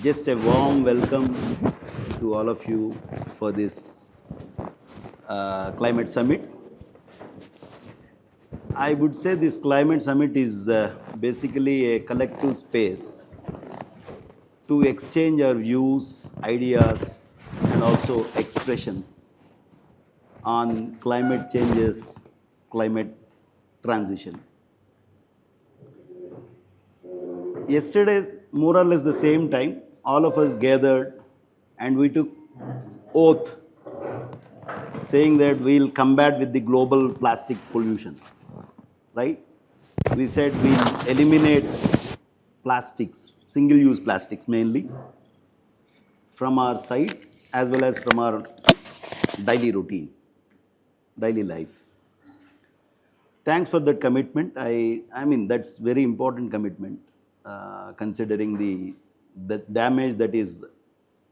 Just a warm welcome to all of you for this climate summit. I would say this climate summit is basically a collective space to exchange our views, ideas, and also expressions on climate changes, climate transition. Yesterday, more or less the same time, all of us gathered and we took oath saying that we'll combat with the global plastic pollution, right? We said we'll eliminate plastics, single-use plastics mainly, from our sites as well as from our daily routine, daily life. Thanks for that commitment. I mean, that's very important commitment, considering the damage that is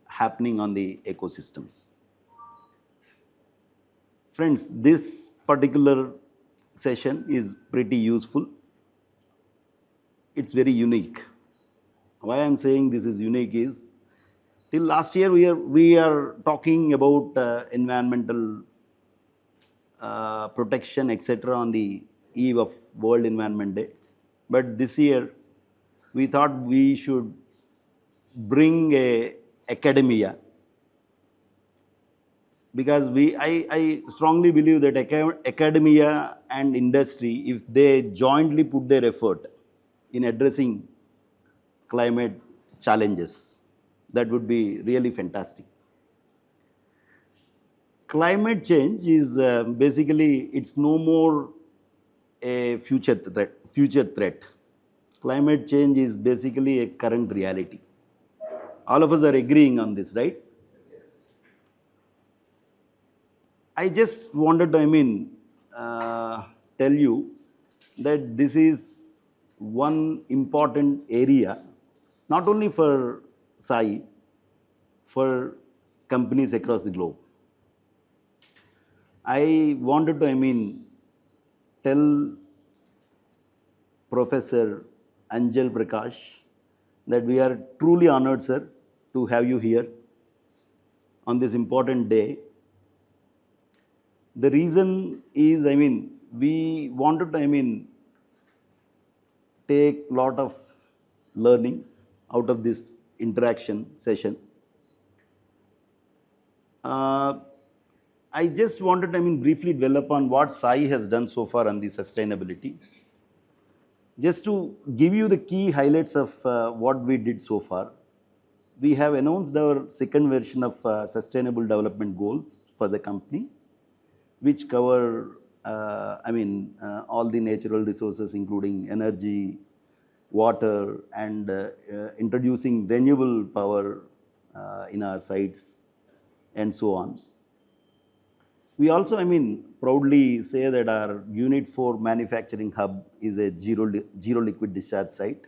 happening on the ecosystems. Friends, this particular session is pretty useful. It's very unique. Why I'm saying this is unique is, till last year we are talking about environmental protection, etc., on the eve of World Environment Day. But this year, we thought we should bring a academia, because I strongly believe that academia and industry, if they jointly put their effort in addressing climate challenges, that would be really fantastic. Climate change is basically, it's no more a future threat. Climate change is basically a current reality. All of us are agreeing on this, right? I just wanted to, tell you that this is one important area, not only for SAI, for companies across the globe. I wanted to, tell Professor Anjal Prakash that we are truly honored, sir, to have you here on this important day. The reason is, we wanted to, take a lot of learnings out of this interaction session. I just wanted to, briefly develop on what SAI has done so far on the sustainability. Just to give you the key highlights of what we did so far, we have announced our second version of Sustainable Development Goals for the company, which cover, all the natural resources, including energy, water, and introducing renewable power in our sites, and so on. We also, proudly say that our Unit 4 manufacturing hub is a zero liquid discharge site.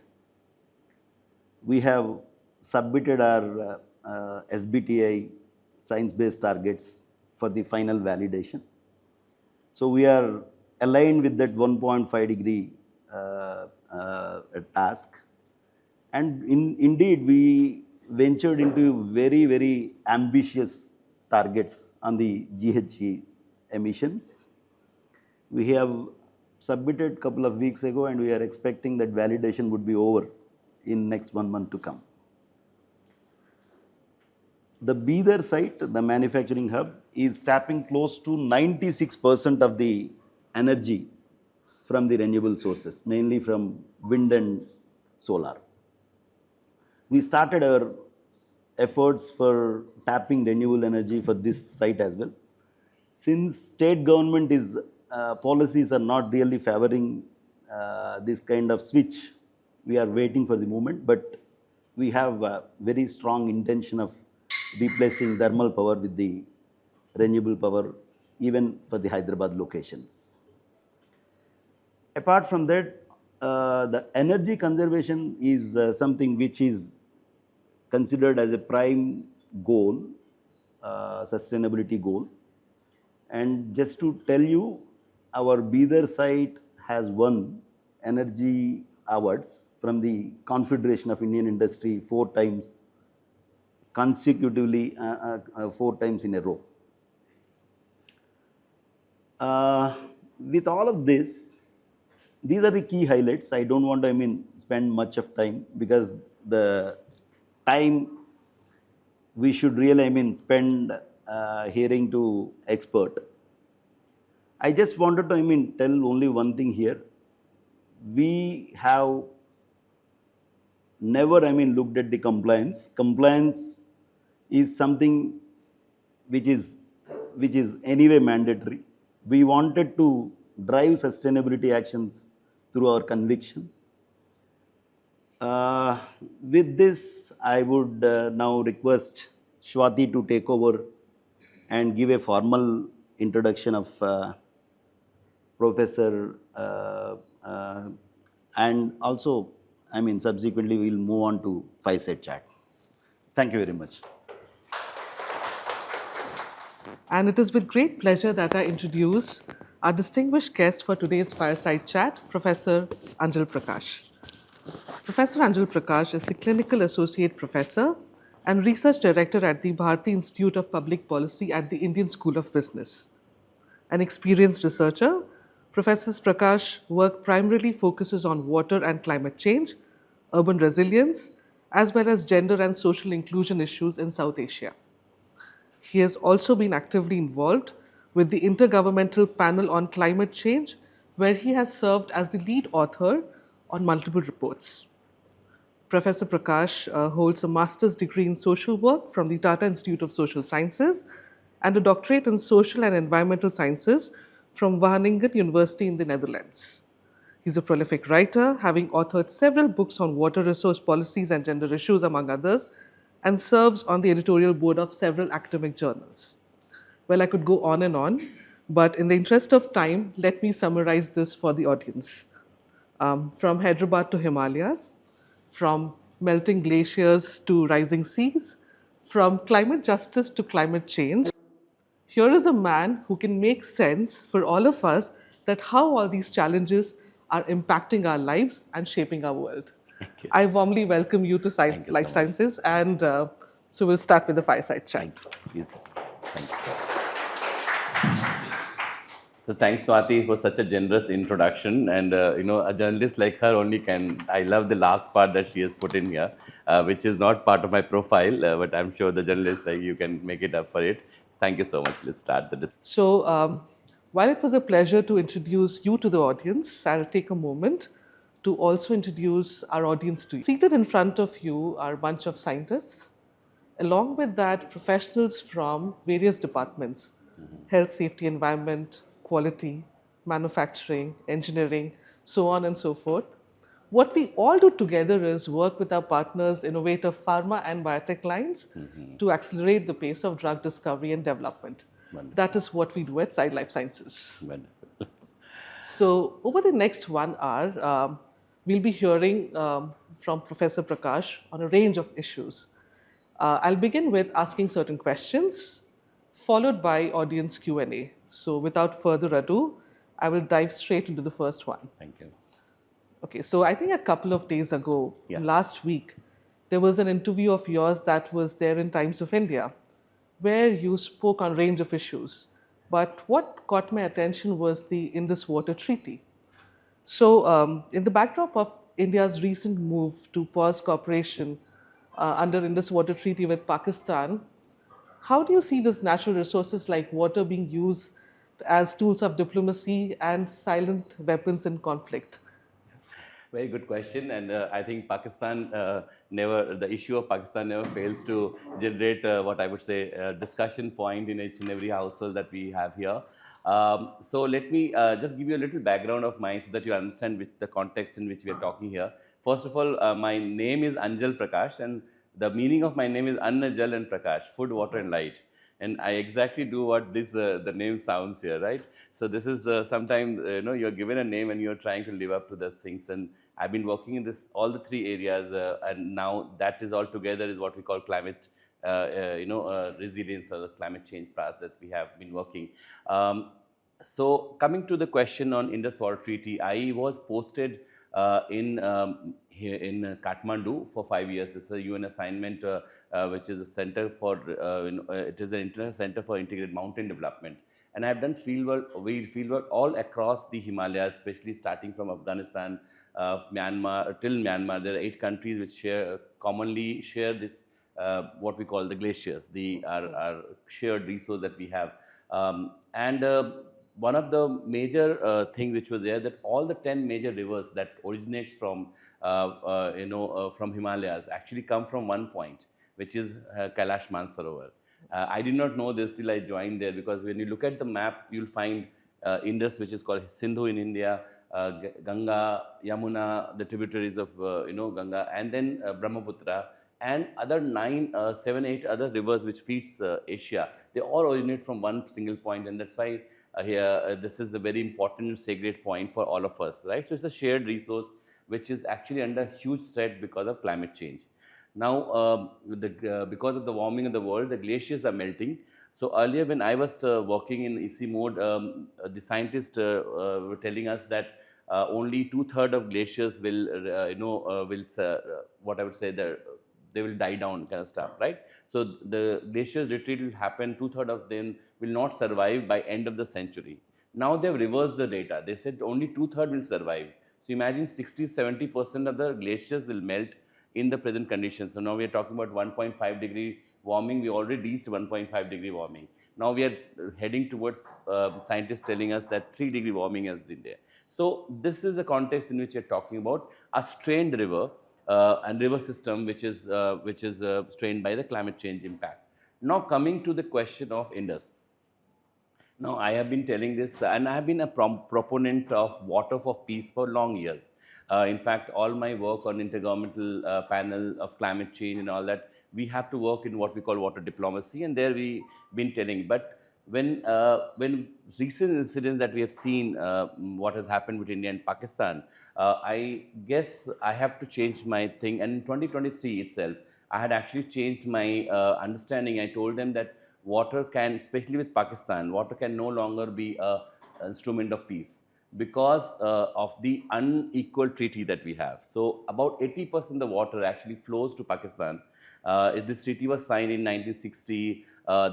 We have submitted our SBTi science-based targets for the final validation. So we are aligned with that 1.5 degree task. And indeed, we ventured into very, very ambitious targets on the GHG emissions. We have submitted a couple of weeks ago, and we are expecting that validation would be over in next 1 month to come. The Bidar site, the manufacturing hub, is tapping close to 96% of the energy from the renewable sources, mainly from wind and solar. We started our efforts for tapping renewable energy for this site as well. Since state government policies are not really favoring this kind of switch, we are waiting for the moment, but we have a very strong intention of replacing thermal power with the renewable power, even for the Hyderabad locations. Apart from that, the energy conservation is something which is considered as a prime goal, sustainability goal. And just to tell you, our Bidar site has won energy awards from the Confederation of Indian Industry 4 times consecutively 4 times in a row. With all of this, these are the key highlights. I don't want to, spend much of time because the time we should really, spend hearing to expert. I just wanted to, tell only one thing here. We have never, looked at the compliance. Compliance is something which is anyway mandatory. We wanted to drive sustainability actions through our conviction. Uh, with this, I would now request Swati to take over and give a formal introduction of Professor, and also, subsequently we'll move on to Fireside chat. Thank you very much. And it is with great pleasure that I introduce our distinguished guest for today's Fireside chat, Professor Anjal Prakash. Professor Anjal Prakash is the Clinical Associate Professor and Research Director at the Bharati Institute of Public Policy at the Indian School of Business. An experienced researcher, Professor Prakash work primarily focuses on water and climate change, urban resilience, as well as gender and social inclusion issues in South Asia. He has also been actively involved with the Intergovernmental Panel on Climate Change, where he has served as the lead author on multiple reports. Professor Prakash holds a master's degree in social work from the Tata Institute of Social Sciences and a doctorate in social and environmental sciences from Wageningen University in the Netherlands. He's a prolific writer, having authored several books on water resource policies and gender issues, among others, and serves on the editorial board of several academic journals. Well, I could go on, but in the interest of time, let me summarize this for the audience. From Hyderabad to Himalayas, from melting glaciers to rising seas, from climate justice to climate change, here is a man who can make sense for all of us that how all these challenges are impacting our lives and shaping our world. I warmly welcome you to Life Sciences, and so we'll start with the Fireside chat. Thank you. Thank you. So thanks, Swati, for such a generous introduction. And a journalist like her only can. I love the last part that she has put in here, which is not part of my profile, but I'm sure the journalist like you can make it up for it. Thank you so much. Let's start the discussion. So, while it was a pleasure to introduce you to the audience, I'll take a moment to also introduce our audience to you. Seated in front of you are a bunch of scientists. Along with that, professionals from various departments, health, safety, environment, quality, manufacturing, engineering, so on and so forth. What we all do together is work with our partners, innovative pharma and biotech lines to accelerate the pace of drug discovery and development. Wonderful. That is what we do at Side Life Sciences. Wonderful. So over the next 1 hour, we'll be hearing from Professor Prakash on a range of issues. I'll begin with asking certain questions, followed by audience Q&A. So without further ado, I will dive straight into the first one. Thank you. Okay, so I think a couple of days ago, last week, there was an interview of yours that was there in Times of India, where you spoke on a range of issues. But what caught my attention was the Indus Water Treaty. So in the backdrop of India's recent move to pause cooperation under Indus Water Treaty with Pakistan, how do you see these natural resources like water being used as tools of diplomacy and silent weapons in conflict? Very good question, and I think Pakistan the issue of Pakistan never fails to generate what I would say a discussion point in each and every household that we have here. So let me just give you a little background of mine so that you understand the context in which we are talking here. First of all, my name is Anjal Prakash, and the meaning of my name is Anna, Jal and Prakash, food, water and light. And I exactly do what this the name sounds here, right? So this is sometimes you're given a name and you're trying to live up to those things. And I've been working in all the three areas, and now that is all together is what we call climate resilience or the climate change path that we have been working. So coming to the question on Indus Water Treaty, I was posted here in Kathmandu for 5 years. It's a UN assignment, which is a center for, it is an international center for integrated mountain development. And I've done field work all across the Himalayas, especially starting from Afghanistan, Myanmar, till Myanmar. There are 8 countries which commonly share this, what we call the glaciers, our shared resource that we have. And one of the major thing which was there, that all the 10 major rivers that originates from from Himalayas actually come from one point, which is Kailash Mansarovar. I did not know this till I joined there, because when you look at the map, you'll find Indus, which is called Sindhu in India, Ganga, Yamuna, the tributaries of Ganga, and then Brahmaputra, and other 7, 8 other rivers which feeds Asia. They all originate from one single point, and that's why here this is a very important sacred point for all of us, right? So it's a shared resource which is actually under huge threat because of climate change. Now, because of the warming of the world, the glaciers are melting. So earlier, when I was working in EC mode, the scientists were telling us that only 2/3 of glaciers will, what I would say, they will die down, kind of stuff, right? So the glaciers retreat will happen. 2/3 of them will not survive by end of the century. Now they've reversed the data. They said only 2/3 will survive. So imagine 60-70% of the glaciers will melt in the present conditions. So now we are talking about 1.5 degree warming. We already reached 1.5 degree warming. Now we are heading towards scientists telling us that 3 degree warming has been there. So this is the context in which we are talking about a strained river and river system which is strained by the climate change impact. Now coming to the question of Indus. Now, I have been telling this, and I have been a proponent of water for peace for long years. In fact, all my work on Intergovernmental Panel of climate change and all that, we have to work in what we call water diplomacy, and there we been telling. But when recent incidents that we have seen, what has happened with India and Pakistan, I guess I have to change my thing. And in 2023 itself, I had actually changed my understanding. I told them that water can, especially with Pakistan, water can no longer be a instrument of peace because of the unequal treaty that we have. So about 80% of the water actually flows to Pakistan. This treaty was signed in 1960.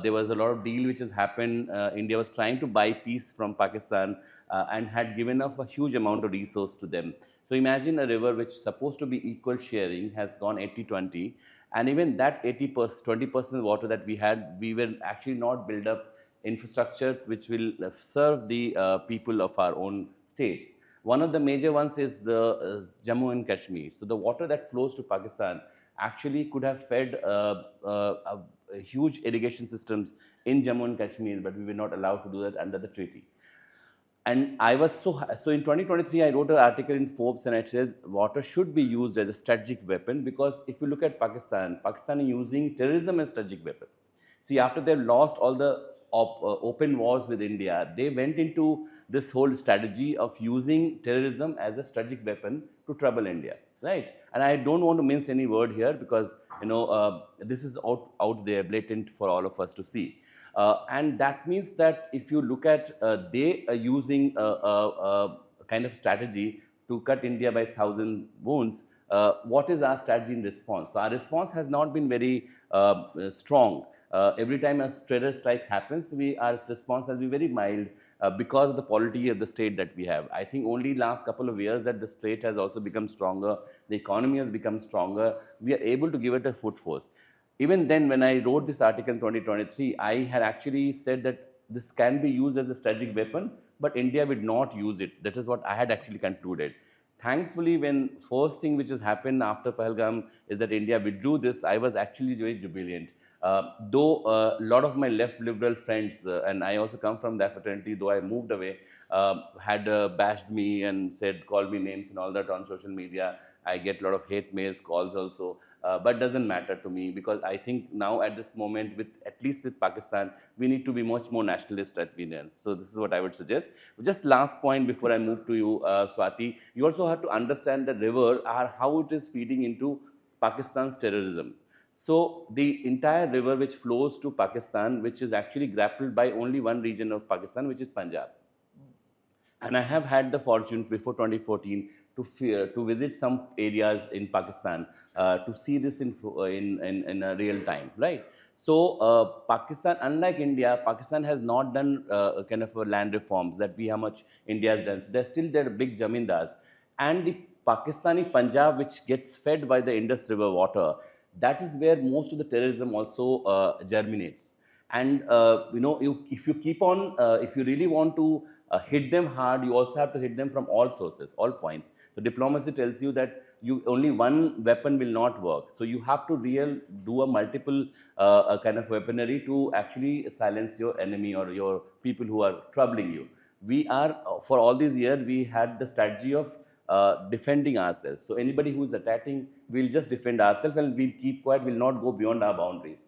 There was a lot of deal which has happened. India was trying to buy peace from Pakistan and had given up a huge amount of resource to them. So imagine a river which is supposed to be equal sharing has gone 80-20, and even that 80%, 20% water that we had, we will actually not build up infrastructure which will serve the people of our own states. One of the major ones is the Jammu and Kashmir. So the water that flows to Pakistan actually could have fed huge irrigation systems in Jammu and Kashmir, but we were not allowed to do that under the treaty. And I was so in 2023, I wrote an article in Forbes and I said water should be used as a strategic weapon, because if you look at Pakistan is using terrorism as strategic weapon. See, after they lost all the open wars with India, they went into this whole strategy of using terrorism as a strategic weapon to trouble India, right? And I don't want to mince any word here, because this is out there, blatant for all of us to see. And that means that if you look at, they are using a kind of strategy to cut India by 1,000 wounds. What is our strategy in response? So our response has not been very strong. Every time a terror strike happens, our response has been very mild because of the polity of the state that we have. I think only last couple of years that the state has also become stronger, the economy has become stronger, we are able to give it a foot force. Even then, when I wrote this article in 2023, I had actually said that this can be used as a strategic weapon, but India would not use it. That is what I had actually concluded. Thankfully, when first thing which has happened after Pahalgam is that India withdrew this, I was actually very jubilant. Though a lot of my left liberal friends, and I also come from that fraternity, though I moved away, had bashed me and called me names and all that on social media. I get a lot of hate mails, calls also, but doesn't matter to me, because I think now at this moment, at least with Pakistan, we need to be much more nationalist at VNL. So this is what I would suggest. Just last point before I move to you, Swati, you also have to understand the river, how it is feeding into Pakistan's terrorism. So the entire river which flows to Pakistan, which is actually grappled by only one region of Pakistan, which is Punjab. And I have had the fortune before 2014 to visit some areas in Pakistan to see this in a real time, right? So Pakistan, unlike India, Pakistan has not done kind of land reforms that we how much India has done. So they're still their big zamindars, and the Pakistani Punjab, which gets fed by the Indus River water, that is where most of the terrorism also germinates. And if you keep on, if you really want to hit them hard, you also have to hit them from all sources, all points. So diplomacy tells you that you only one weapon will not work. So you have to do a multiple kind of weaponry to actually silence your enemy or your people who are troubling you. We are for all these years we had the strategy of defending ourselves. So anybody who is attacking, we'll just defend ourselves and we'll keep quiet. We'll not go beyond our boundaries.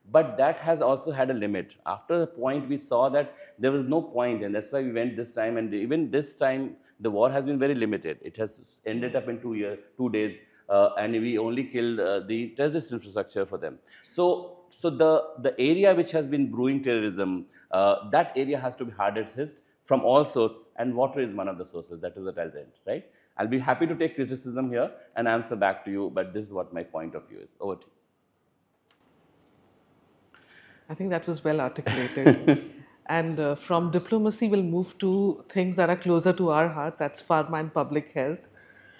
But that has also had a limit. After the point, we saw that there was no point, and that's why we went this time. And even this time, the war has been very limited. It has ended up in 2 days, and we only killed the terrorist infrastructure for them. So the area which has been brewing terrorism, that area has to be hardest hit from all sources, and water is one of the sources. That is what I'll end, right? I'll be happy to take criticism here and answer back to you, but this is what my point of view is. Over to you. I think that was well articulated. And from diplomacy, we'll move to things that are closer to our heart, that's pharma and public health.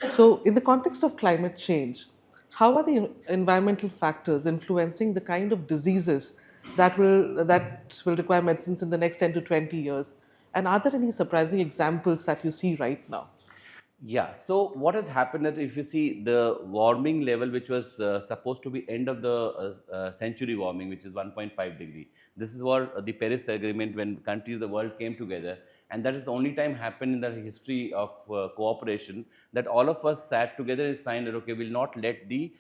So, in the context of climate change, how are the environmental factors influencing the kind of diseases that will require medicines in the next 10 to 20 years? And are there any surprising examples that you see right now? Yeah. So what has happened that if you see the warming level, which was supposed to be end of the century warming, which is 1.5 degree. This is what the Paris Agreement when countries of the world came together, and that is the only time happened in the history of cooperation that all of us sat together and signed that okay, we'll not let the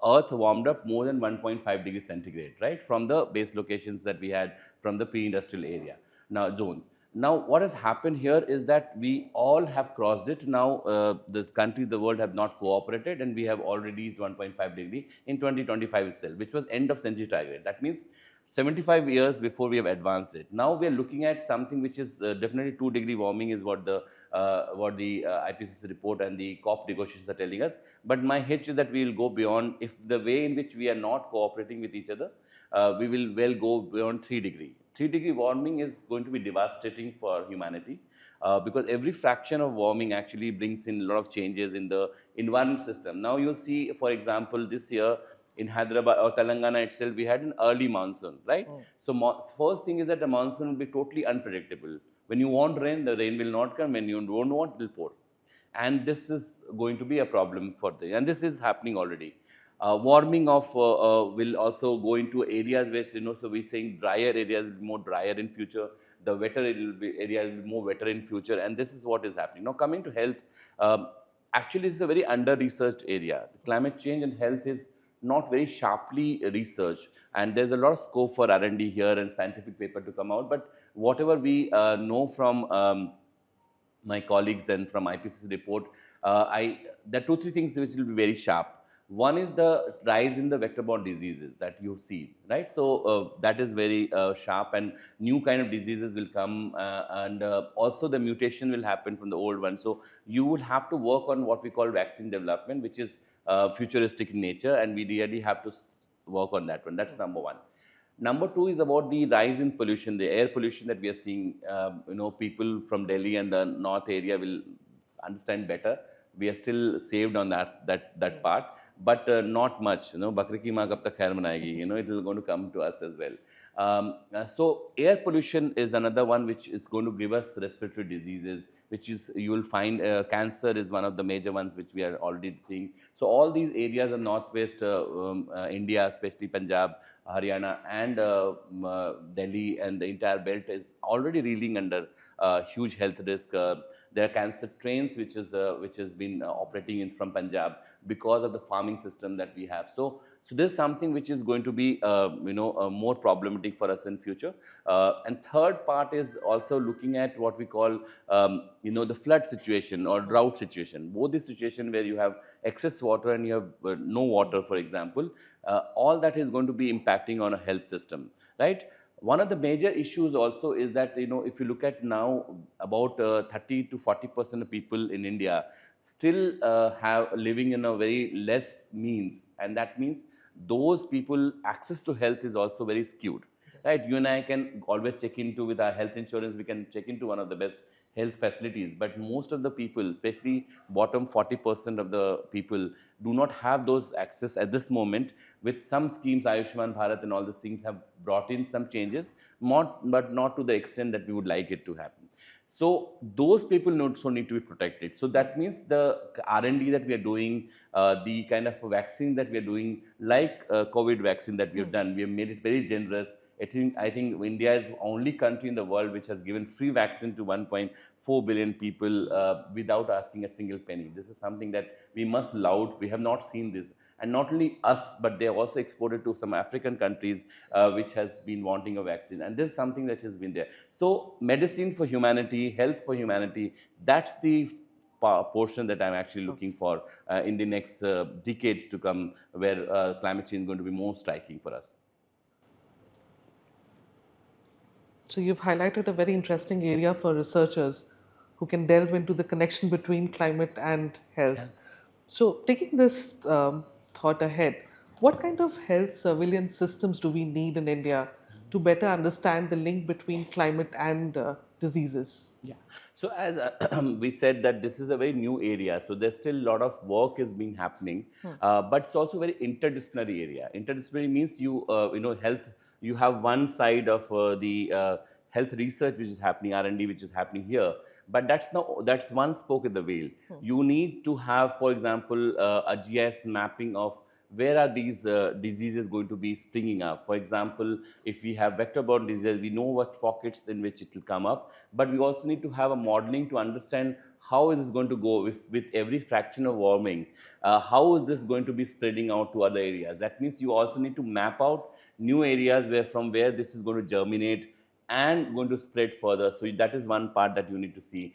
Earth warmed up more than 1.5 degrees centigrade, right, from the base locations that we had from the pre-industrial area now zones. Now, what has happened here is that we all have crossed it. Now, this country, the world have not cooperated, and we have already reached 1.5 degree in 2025 itself, which was end of century target. That means 75 years before we have advanced it. Now we are looking at something which is definitely 2 degree warming is what the IPCC report and the COP negotiations are telling us. But my hitch is that we will go beyond if the way in which we are not cooperating with each other, we will well go beyond 3 degree. 3 degree warming is going to be devastating for humanity. Because every fraction of warming actually brings in a lot of changes in the environment system. Now you'll see, for example, this year in Hyderabad or Telangana itself, we had an early monsoon, right? Oh. So first thing is that the monsoon will be totally unpredictable. When you want rain, the rain will not come. When you don't want, it will pour. And this is going to be a problem for and this is happening already. Warming of will also go into areas which, so we're saying drier areas will be more drier in future. The wetter areas will be more wetter in future. And this is what is happening. Now, coming to health, actually, it's a very under-researched area. Climate change and health is not very sharply researched, and there's a lot of scope for R&D here and scientific paper to come out. But whatever we know from my colleagues and from IPCC report, there are 2-3 things which will be very sharp. One is the rise in the vector-borne diseases that you see, right? So that is very sharp, and new kind of diseases will come, and also the mutation will happen from the old one. So you will have to work on what we call vaccine development, which is futuristic in nature, and we really have to work on that one. That's number one. Number two is about the rise in pollution, the air pollution that we are seeing. People from Delhi and the north area will understand better. We are still saved on that part, but not much. Bakri ki maa kab tak khair manayegi. It will going to come to us as well. So air pollution is another one which is going to give us respiratory diseases, which is you will find cancer is one of the major ones which we are already seeing. So all these areas of northwest India, especially Punjab, Haryana, and Delhi, and the entire belt is already reeling under huge health risk. There are cancer trains which has been operating in from Punjab because of the farming system that we have. So this is something which is going to be more problematic for us in future. And third part is also looking at what we call the flood situation or drought situation. Both the situation where you have excess water and you have no water, for example, all that is going to be impacting on a health system, right? One of the major issues also is that if you look at now about 30 to 40% of people in India still have living in a very less means, and that means those people access to health is also very skewed. Right, you and I can always check into with our health insurance, we can check into one of the best health facilities, but most of the people, especially bottom 40% of the people, do not have those access at this moment. With some schemes, Ayushman Bharat and all these things have brought in some changes, but not to the extent that we would like it to happen. So those people also need to be protected. So that means the R&D that we are doing, the kind of vaccine that we are doing, like COVID vaccine that we have done, we have made it very generous. I think India is the only country in the world which has given free vaccine to 1.4 billion people without asking a single penny. This is something that we must laud. We have not seen this. And not only us, but they have also exported to some African countries which has been wanting a vaccine. And this is something that has been there. So medicine for humanity, health for humanity, that's the portion that I'm actually looking for in the next decades to come, where climate change is going to be more striking for us. So you've highlighted a very interesting area for researchers who can delve into the connection between climate and health. So taking this thought ahead, what kind of health surveillance systems do we need in India to better understand the link between climate and diseases? Yeah. So as we said that this is a very new area, so there's still a lot of work is being happening, but it's also a very interdisciplinary area. Interdisciplinary means health. You have one side of the health research which is happening, R&D which is happening here, but that's one spoke in the wheel. You need to have, for example, a GIS mapping of where are these diseases going to be springing up. For example, if we have vector-borne diseases, we know what pockets in which it will come up, but we also need to have a modeling to understand how is this going to go with every fraction of warming. How is this going to be spreading out to other areas? That means you also need to map out new areas from where this is going to germinate and going to spread further. So that is one part that you need to see.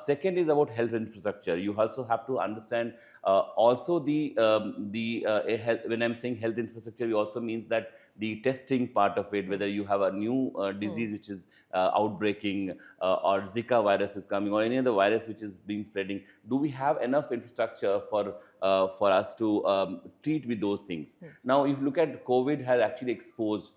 Second is about health infrastructure. You also have to understand also health, when I'm saying health infrastructure, it also means that the testing part of it, whether you have a new disease which is outbreaking, or Zika virus is coming, or any other virus which is being spreading, do we have enough infrastructure for us to treat with those things? Now, if you look at COVID, has actually exposed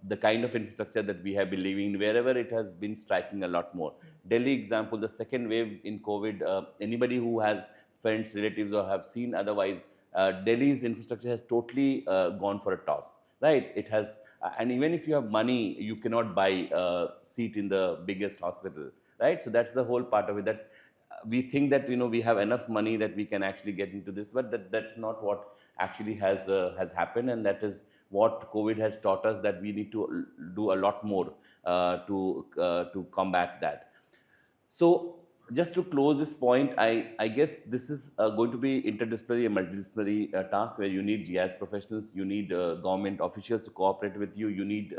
the kind of infrastructure that we have been living wherever it has been striking a lot more. Delhi example, the second wave in COVID, anybody who has friends, relatives, or have seen otherwise, Delhi's infrastructure has totally gone for a toss, right? It has, and even if you have money, you cannot buy a seat in the biggest hospital, right? So that's the whole part of it, that we think that we have enough money that we can actually get into this, but that's not what actually has happened, and that is what COVID has taught us, that we need to do a lot more to combat that. So just to close this point, I guess this is going to be interdisciplinary and multidisciplinary task, where you need GIS professionals, you need government officials to cooperate with you, you need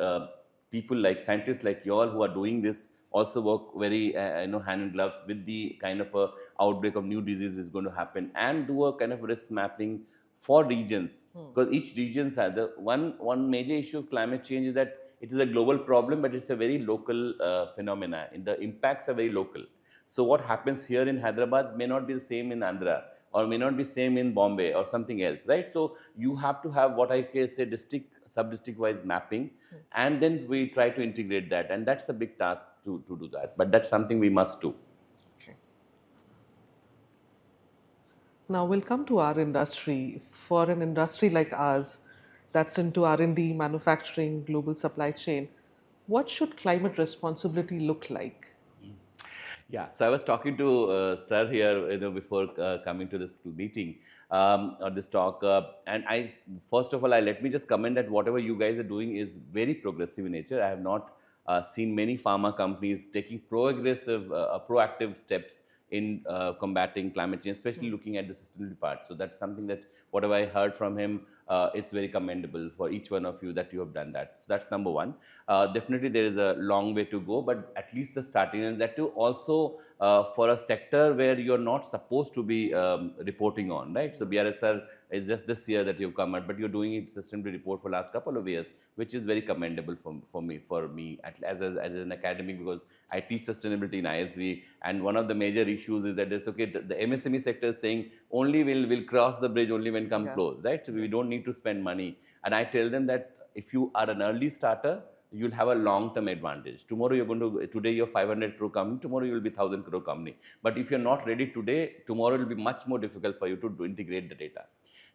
people like scientists like you all who are doing this also work very hand in gloves with the kind of a outbreak of new disease which is going to happen, and do a kind of risk mapping for regions, because each regions has the one major issue of climate change is that it is a global problem, but it's a very local phenomena, and the impacts are very local. So what happens here in Hyderabad may not be the same in Andhra, or may not be same in Bombay or something else, right? So you have to have what I can say district, sub-district wise mapping, and then we try to integrate that, and that's a big task to do that. But that's something we must do. Okay. Now we'll come to our industry. For an industry like ours, that's into R&D, manufacturing, global supply chain, what should climate responsibility look like? Yeah, so I was talking to Sir here, before coming to this meeting or this talk, and first of all, let me just comment that whatever you guys are doing is very progressive in nature. I have not seen many pharma companies taking proactive steps in combating climate change, especially looking at the sustainability part. So that's something that whatever I heard from him, it's very commendable for each one of you that you have done that. So that's number one. Definitely there is a long way to go, but at least the starting, and that too also for a sector where you're not supposed to be reporting on, right? So BRSR It's just this year that you've come out, but you're doing it sustainability report for last couple of years, which is very commendable for me as an academic, because I teach sustainability in ISB, and one of the major issues is that it's okay. The MSME sector is saying only will cross the bridge only when come close, right? So we don't need to spend money, and I tell them that if you are an early starter, you'll have a long-term advantage. Tomorrow you're going to, today you're 500 crore company, tomorrow you will be 1,000 crore company. But if you're not ready today, tomorrow it will be much more difficult for you to integrate the data.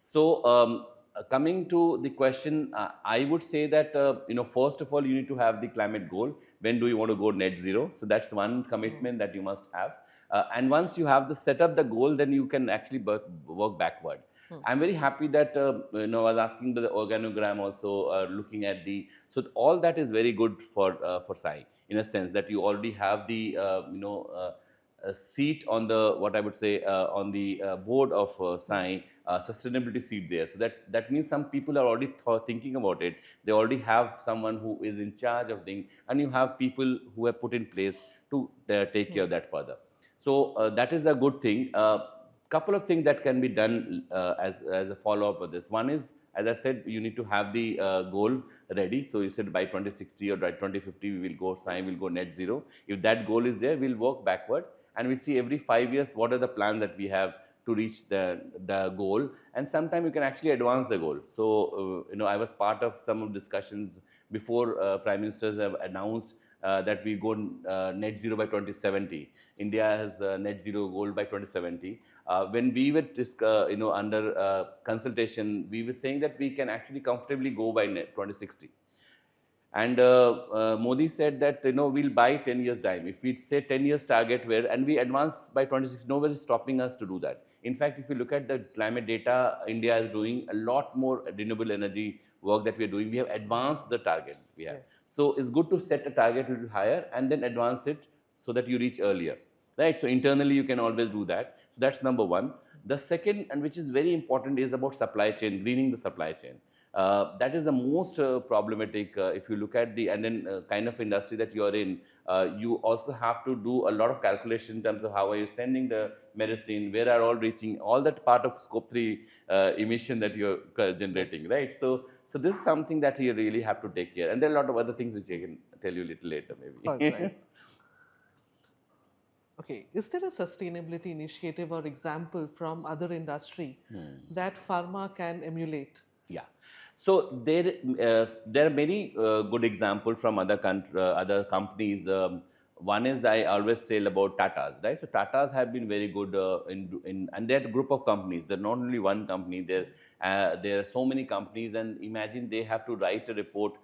So coming to the question, I would say that, first of all, you need to have the climate goal. When do you want to go net zero? So that's one commitment that you must have. And once you have set up the goal, then you can actually work backward. I'm very happy that I was asking the organogram also, looking at so all that is very good for Sai, in a sense that you already have the a seat on the, what I would say, on the board of Sai, sustainability seat there. So that means some people are already thinking about it. They already have someone who is in charge of things, and you have people who have put in place to take care of that further. So that is a good thing. Couple of things that can be done as a follow up of this. One is, as I said, you need to have the goal ready. So you said by 2060 or by 2050 we will go sign, we'll go net zero. If that goal is there, we'll work backward, and we see every 5 years what are the plans that we have to reach the goal, and sometimes you can actually advance the goal. So I was part of some discussions before prime ministers have announced that we go net zero by 2070. India has net zero goal by 2070. When we were under consultation, we were saying that we can actually comfortably go by 2060. And Modi said that we'll buy 10 years time. If we say 10 years target where, and we advance by 26, nobody is stopping us to do that. In fact, if you look at the climate data, India is doing a lot more renewable energy work that we are doing. We have advanced the target we have. Yes. So it's good to set a target a little higher and then advance it so that you reach earlier, right? So internally you can always do that. So that's number one. The second, and which is very important, is about supply chain, greening the supply chain. That is the most problematic. If you look at the kind of industry that you are in, you also have to do a lot of calculation in terms of how are you sending the medicine, where are all reaching, all that part of scope 3 emission that you're generating, yes. Right? So this is something that you really have to take care. And there are a lot of other things which I can tell you a little later maybe. All right. Okay, is there a sustainability initiative or example from other industry that pharma can emulate? Yeah. So there are many good examples from other companies. One is, I always tell about Tatas, right? So Tatas have been very good and they're a group of companies. They're not only one company. There are so many companies, and imagine they have to write a report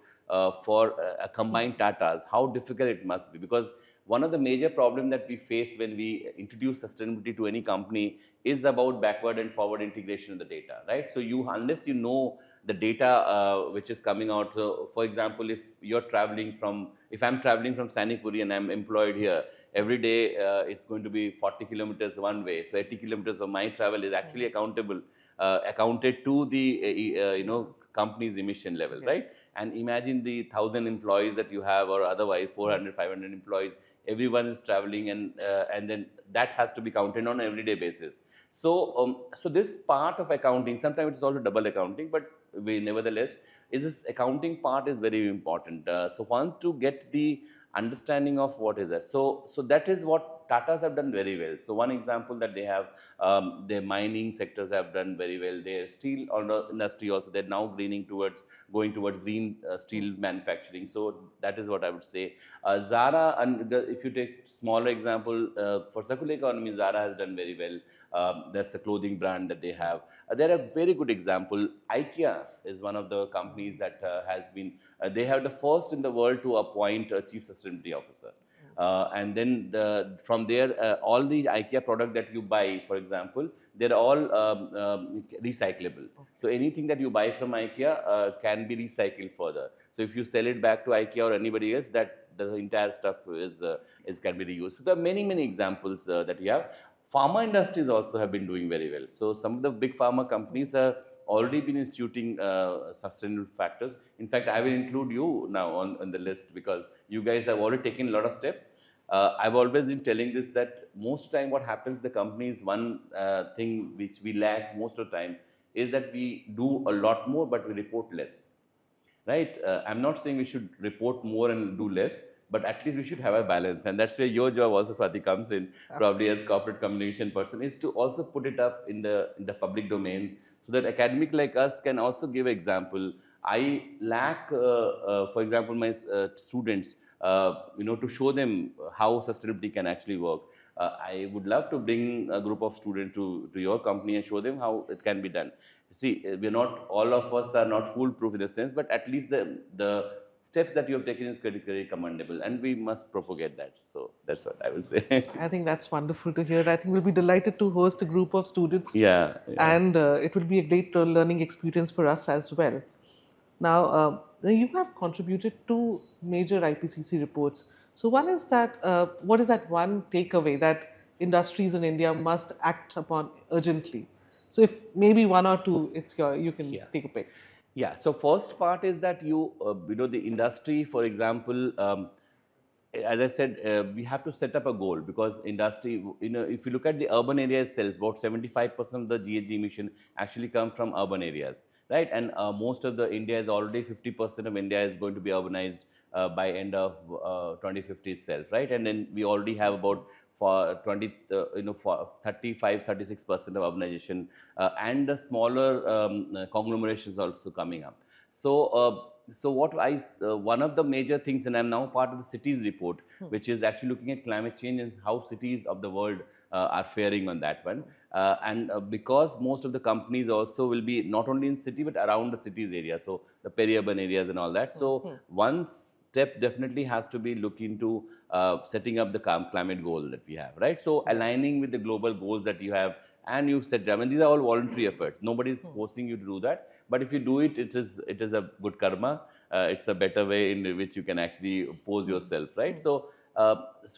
for a combined Tatas. How difficult it must be, because one of the major problems that we face when we introduce sustainability to any company is about backward and forward integration of the data, right? So unless you know the data which is coming out. So for example, if I'm traveling from Sanipuri and I'm employed here, every day it's going to be 40 kilometers one way. So 80 kilometers of my travel is actually accounted to the company's emission level, yes. Right? And imagine the 1,000 employees that you have, or otherwise 400, 500 employees, everyone is traveling, and then that has to be counted on an everyday basis. So this part of accounting, sometimes it's also double accounting, but nevertheless, this accounting part is very important. So once to get the understanding of what is that. So that is what Tatas have done very well. So one example that they have, their mining sectors have done very well. Their steel industry also, they're now going towards green steel manufacturing. So that is what I would say. Zara, and if you take smaller example, for circular economy, Zara has done very well. That's the clothing brand that they have. They're a very good example. IKEA is one of the companies that has been, they have the first in the world to appoint a chief sustainability officer. And then from there, all the IKEA product that you buy, for example, they're all recyclable. Okay. So anything that you buy from IKEA can be recycled further. So if you sell it back to IKEA or anybody else, that the entire stuff can be reused. So there are many examples that we have. Pharma industries also have been doing very well. So some of the big pharma companies have already been instituting sustainable factors. In fact, I will include you now on the list, because you guys have already taken a lot of steps. I've always been telling this, that most time what happens, the companies, one thing which we lack most of the time is that we do a lot more, but we report less, right? I'm not saying we should report more and do less, but at least we should have a balance. And that's where your job also, Swati, comes in, probably as corporate communication person, is to also put it up in the public domain so that academic like us can also give example. I lack, for example, my students, to show them how sustainability can actually work. I would love to bring a group of students to your company and show them how it can be done. See, we're not, all of us are not foolproof in a sense, but at least the steps that you have taken is very, very commendable, and we must propagate that. So that's what I would say. I think that's wonderful to hear. I think we'll be delighted to host a group of students, Yeah, yeah. and it will be a great learning experience for us as well. Now, you have contributed to major IPCC reports. So, one is that what is that one takeaway that industries in India must act upon urgently? So, if maybe one or two, you can Yeah. take a pick. Yeah. So first part is that the industry, for example, as I said, we have to set up a goal, because industry, if you look at the urban area itself, about 75% of the GHG emission actually come from urban areas, right? And most of the India is already 50% of India is going to be urbanized by end of 2050 itself, right? And then we already have about for 20, for 35-36% of urbanization, and the smaller conglomerations also coming up. So one of the major things, and I'm now part of the cities report, which is actually looking at climate change and how cities of the world are faring on that one. And because most of the companies also will be not only in city but around the cities area, so the peri-urban areas and all that. So one step definitely has to be look into setting up the climate goal that we have, right? So aligning with the global goals that you have, and you set them, and these are all voluntary efforts. Nobody is forcing you to do that, but if you do it, it is a good karma. It's a better way in which you can actually pose yourself, right? So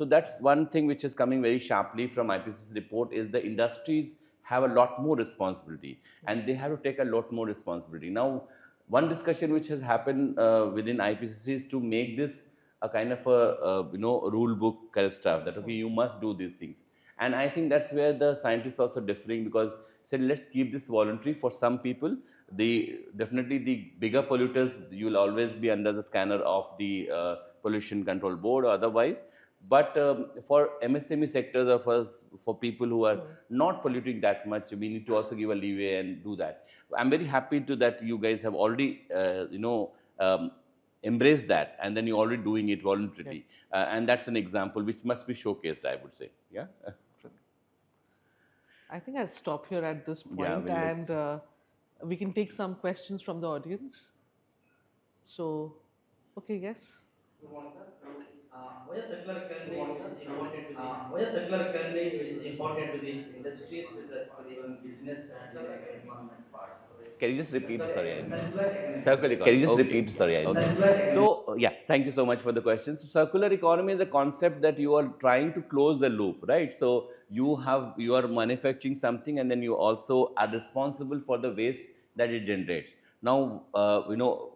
that's one thing which is coming very sharply from IPCC report, is the industries have a lot more responsibility, and they have to take a lot more responsibility. Now, one discussion which has happened within IPCC is to make this a kind of a rule book kind of stuff, that okay, you must do these things. And I think that's where the scientists also differing, because said let's keep this voluntary for some people. Definitely the bigger polluters, you will always be under the scanner of the pollution control board or otherwise. But for MSME sectors, or for people who are not polluting that much, we need to also give a leeway and do that. I'm very happy to that you guys have already embraced that, and then you're already doing it voluntarily. Yes. And that's an example which must be showcased, I would say. Yeah. I think I'll stop here at this Yeah, point, well, and we can take some questions from the audience. So, okay, yes. Why is circular economy is important to the industries with respect to even business and environment part? Can you just repeat? Sorry, I didn't. Circular economy. Circular economy. Can you just repeat? Sorry, I didn't. Circular economy. So, yeah, thank you so much for the question. So, circular economy is a concept that you are trying to close the loop, right? So, you are manufacturing something, and then you also are responsible for the waste that it generates. Now,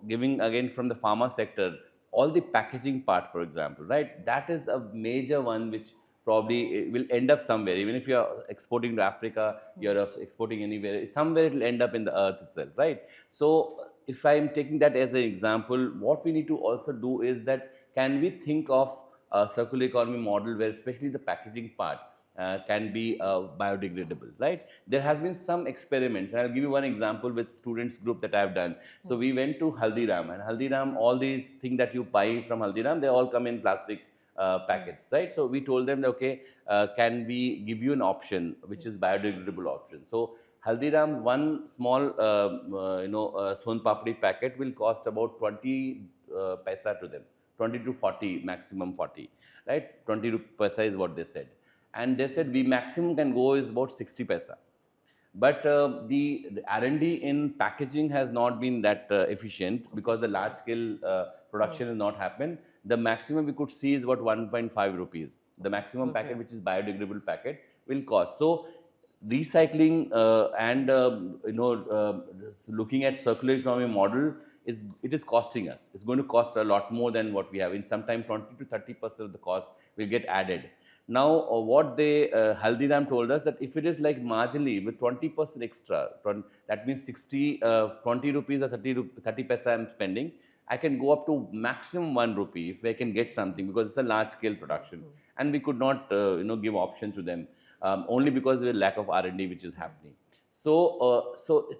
giving again from the pharma sector, all the packaging part, for example, right? That is a major one which probably will end up somewhere. Even if you're exporting to Africa, you're exporting anywhere, somewhere it will end up in the earth itself, right? So if I'm taking that as an example, what we need to also do is that, can we think of a circular economy model where especially the packaging part can be biodegradable, right? There has been some experiments, and I'll give you one example with students group that I've done. So we went to Haldiram, and Haldiram, all these things that you buy from Haldiram, they all come in plastic packets, right? So we told them, okay, can we give you an option which is biodegradable option? So Haldiram, one small Son Papdi packet will cost about 20 paisa to them, 20 to 40, maximum 40, right? 20 paisa is what they said. And they said we maximum can go is about 60 paisa. But the R&D in packaging has not been that efficient, because the large scale production has not happened. The maximum we could see is about 1.5 rupees. The maximum packet, which is biodegradable packet, will cost. So recycling and looking at circular economy model is costing us. It's going to cost a lot more than what we have. In some time, 20 to 30% of the cost will get added. Now, what they Haldiram told us that if it is like marginally with 20% extra, that means 20 rupees or 30 paisa I'm spending, I can go up to maximum 1 rupee if I can get something, because it's a large scale production, and we could not give option to them, only because of the lack of R&D which is happening. So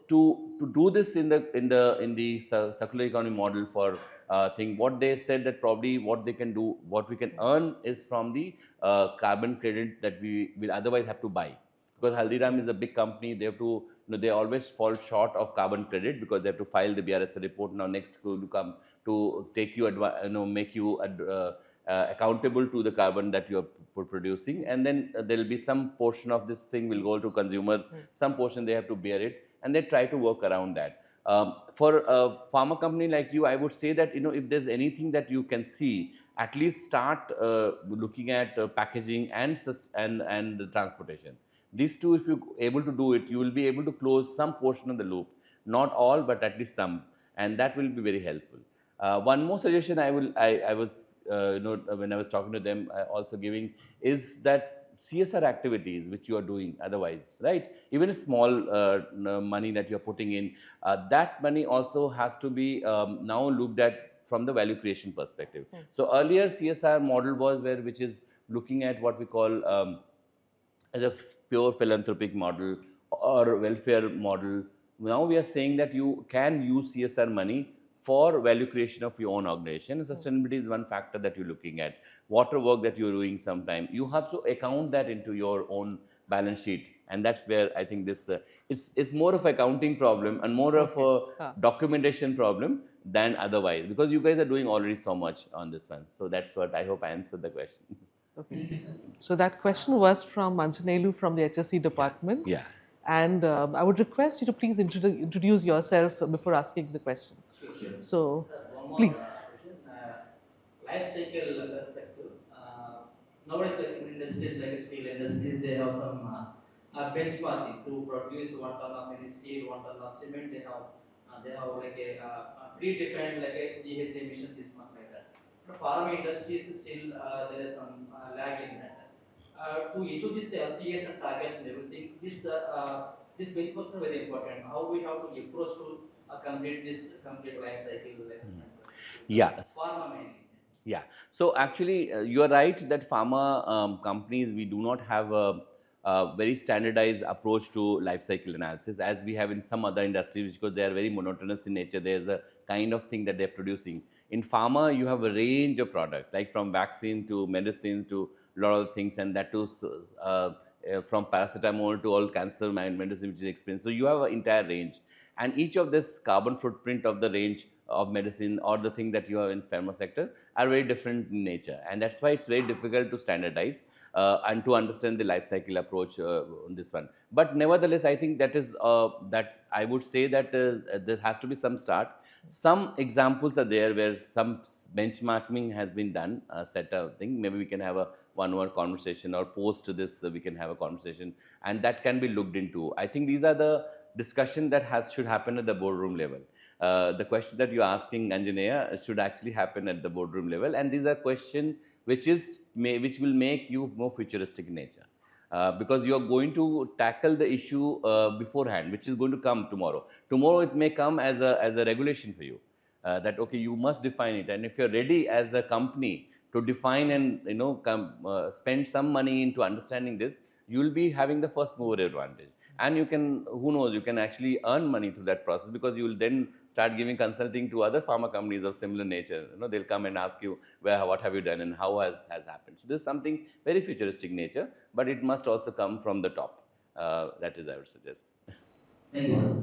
to do this in the circular economy model for thing, what they said that probably what they can do, what we can earn is from the carbon credit that we will otherwise have to buy, because Haldiram is a big company. They have to, they always fall short of carbon credit because they have to file the BRSA report. Now next to come to take you, make you accountable to the carbon that you are producing, and then there will be some portion of this thing will go to consumer, some portion they have to bear it, and they try to work around that. For a pharma company like you, I would say that if there's anything that you can see, at least start looking at packaging and the transportation. These two, if you're able to do it, you will be able to close some portion of the loop. Not all, but at least some, and that will be very helpful. One more suggestion I was when I was talking to them also giving is that CSR activities which you are doing otherwise, right? Even a small money that you are putting in, that money also has to be now looked at from the value creation perspective. So earlier CSR model was which is looking at what we call as a pure philanthropic model or welfare model. Now we are saying that you can use CSR money for value creation of your own organization. Sustainability is one factor that you're looking at. Water work that you're doing sometime, you have to account that into your own balance sheet. And that's where I think this it's more of accounting problem and more of a documentation problem than otherwise, because you guys are doing already so much on this one. So that's what I hope I answered the question. Okay. So that question was from Anjanelu from the HSC department. Yeah. And I would request you to please introduce yourself before asking the question. Sure. So, Sir, one more please. question. Life cycle perspective. Nowadays, like cement industries, like steel industries, they have some benchmarking to produce 1 ton of any steel, 1 ton of cement. They have like a predefined like a GHG emission this much like that. But pharma industry is still there is some lag in that. To each of these CS and targets and everything, this benchmarks are very important. How we have to approach to complete this complete life cycle assessment perspective. Yeah. Pharma mainly. Yeah. So actually, you are right that pharma companies, we do not have a very standardized approach to life cycle analysis as we have in some other industries, because they are very monotonous in nature. There's a kind of thing that they're producing. In pharma, you have a range of products, like from vaccine to medicine to a lot of things, and that too from paracetamol to all cancer medicine, which is expensive. So you have an entire range, and each of this carbon footprint of the range of medicine or the thing that you have in pharma sector are very different in nature, and that's why it's very difficult to standardize and to understand the life cycle approach on this one. But nevertheless, I think that I would say that there has to be some start. Some examples are there where some benchmarking has been done, set up thing. Maybe we can have a one-hour conversation, or post to this we can have a conversation, and that can be looked into. I think these are the discussion that should happen at the boardroom level. The question that you're asking, Anjaneya, should actually happen at the boardroom level, and these are questions which will make you more futuristic in nature. Because you are going to tackle the issue beforehand, which is going to come tomorrow. Tomorrow it may come as a regulation for you, that okay, you must define it, and if you're ready as a company to define and spend some money into understanding this, you will be having the first mover advantage, and you can, who knows, you can actually earn money through that process, because you will then start giving consulting to other pharma companies of similar nature. They'll come and ask you, what have you done and how has happened. So this is something very futuristic nature, but it must also come from the top. That is, I would suggest. Thank you, sir.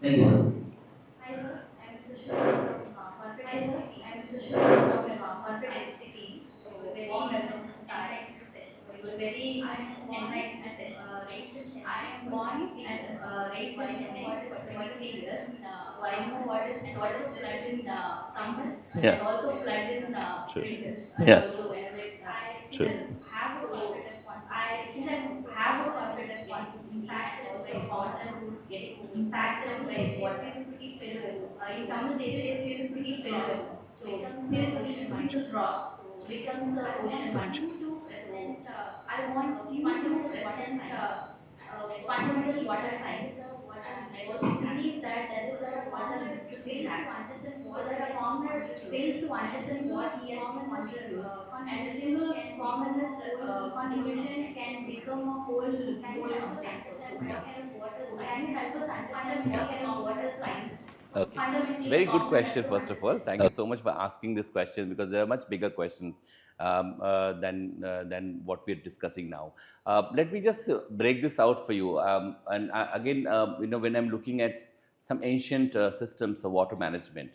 Thank you, sir. Hi sir, I'm Sushmita from Corporate ISB. I'm Sushmita from Corporate ISB team. So very warm welcome to enlightening session. It was very much enlightening session. I am born and raised in Chennai for 23 years. So I know what is flood in summers and also flood in winters. Yeah. Also since I have a corporate responsibility and also someone who's getting impacted by water. In Tamil they say Sirunzigi Peruvelu. So Sirunzigi means single drop. becomes a ocean one. So I want you to present fundamental water science, and I also believe that so that a farmer fails to understand what he has to contribute, and a single commoner's contribution can become a whole complaint. So can you help us understand what kind of water science Okay. fundamentally Very good common question, as to first of all. Thank you so much for asking this question, because they're a much bigger question than what we're discussing now. Let me just break this out for you. And again, when I'm looking at some ancient systems of water management,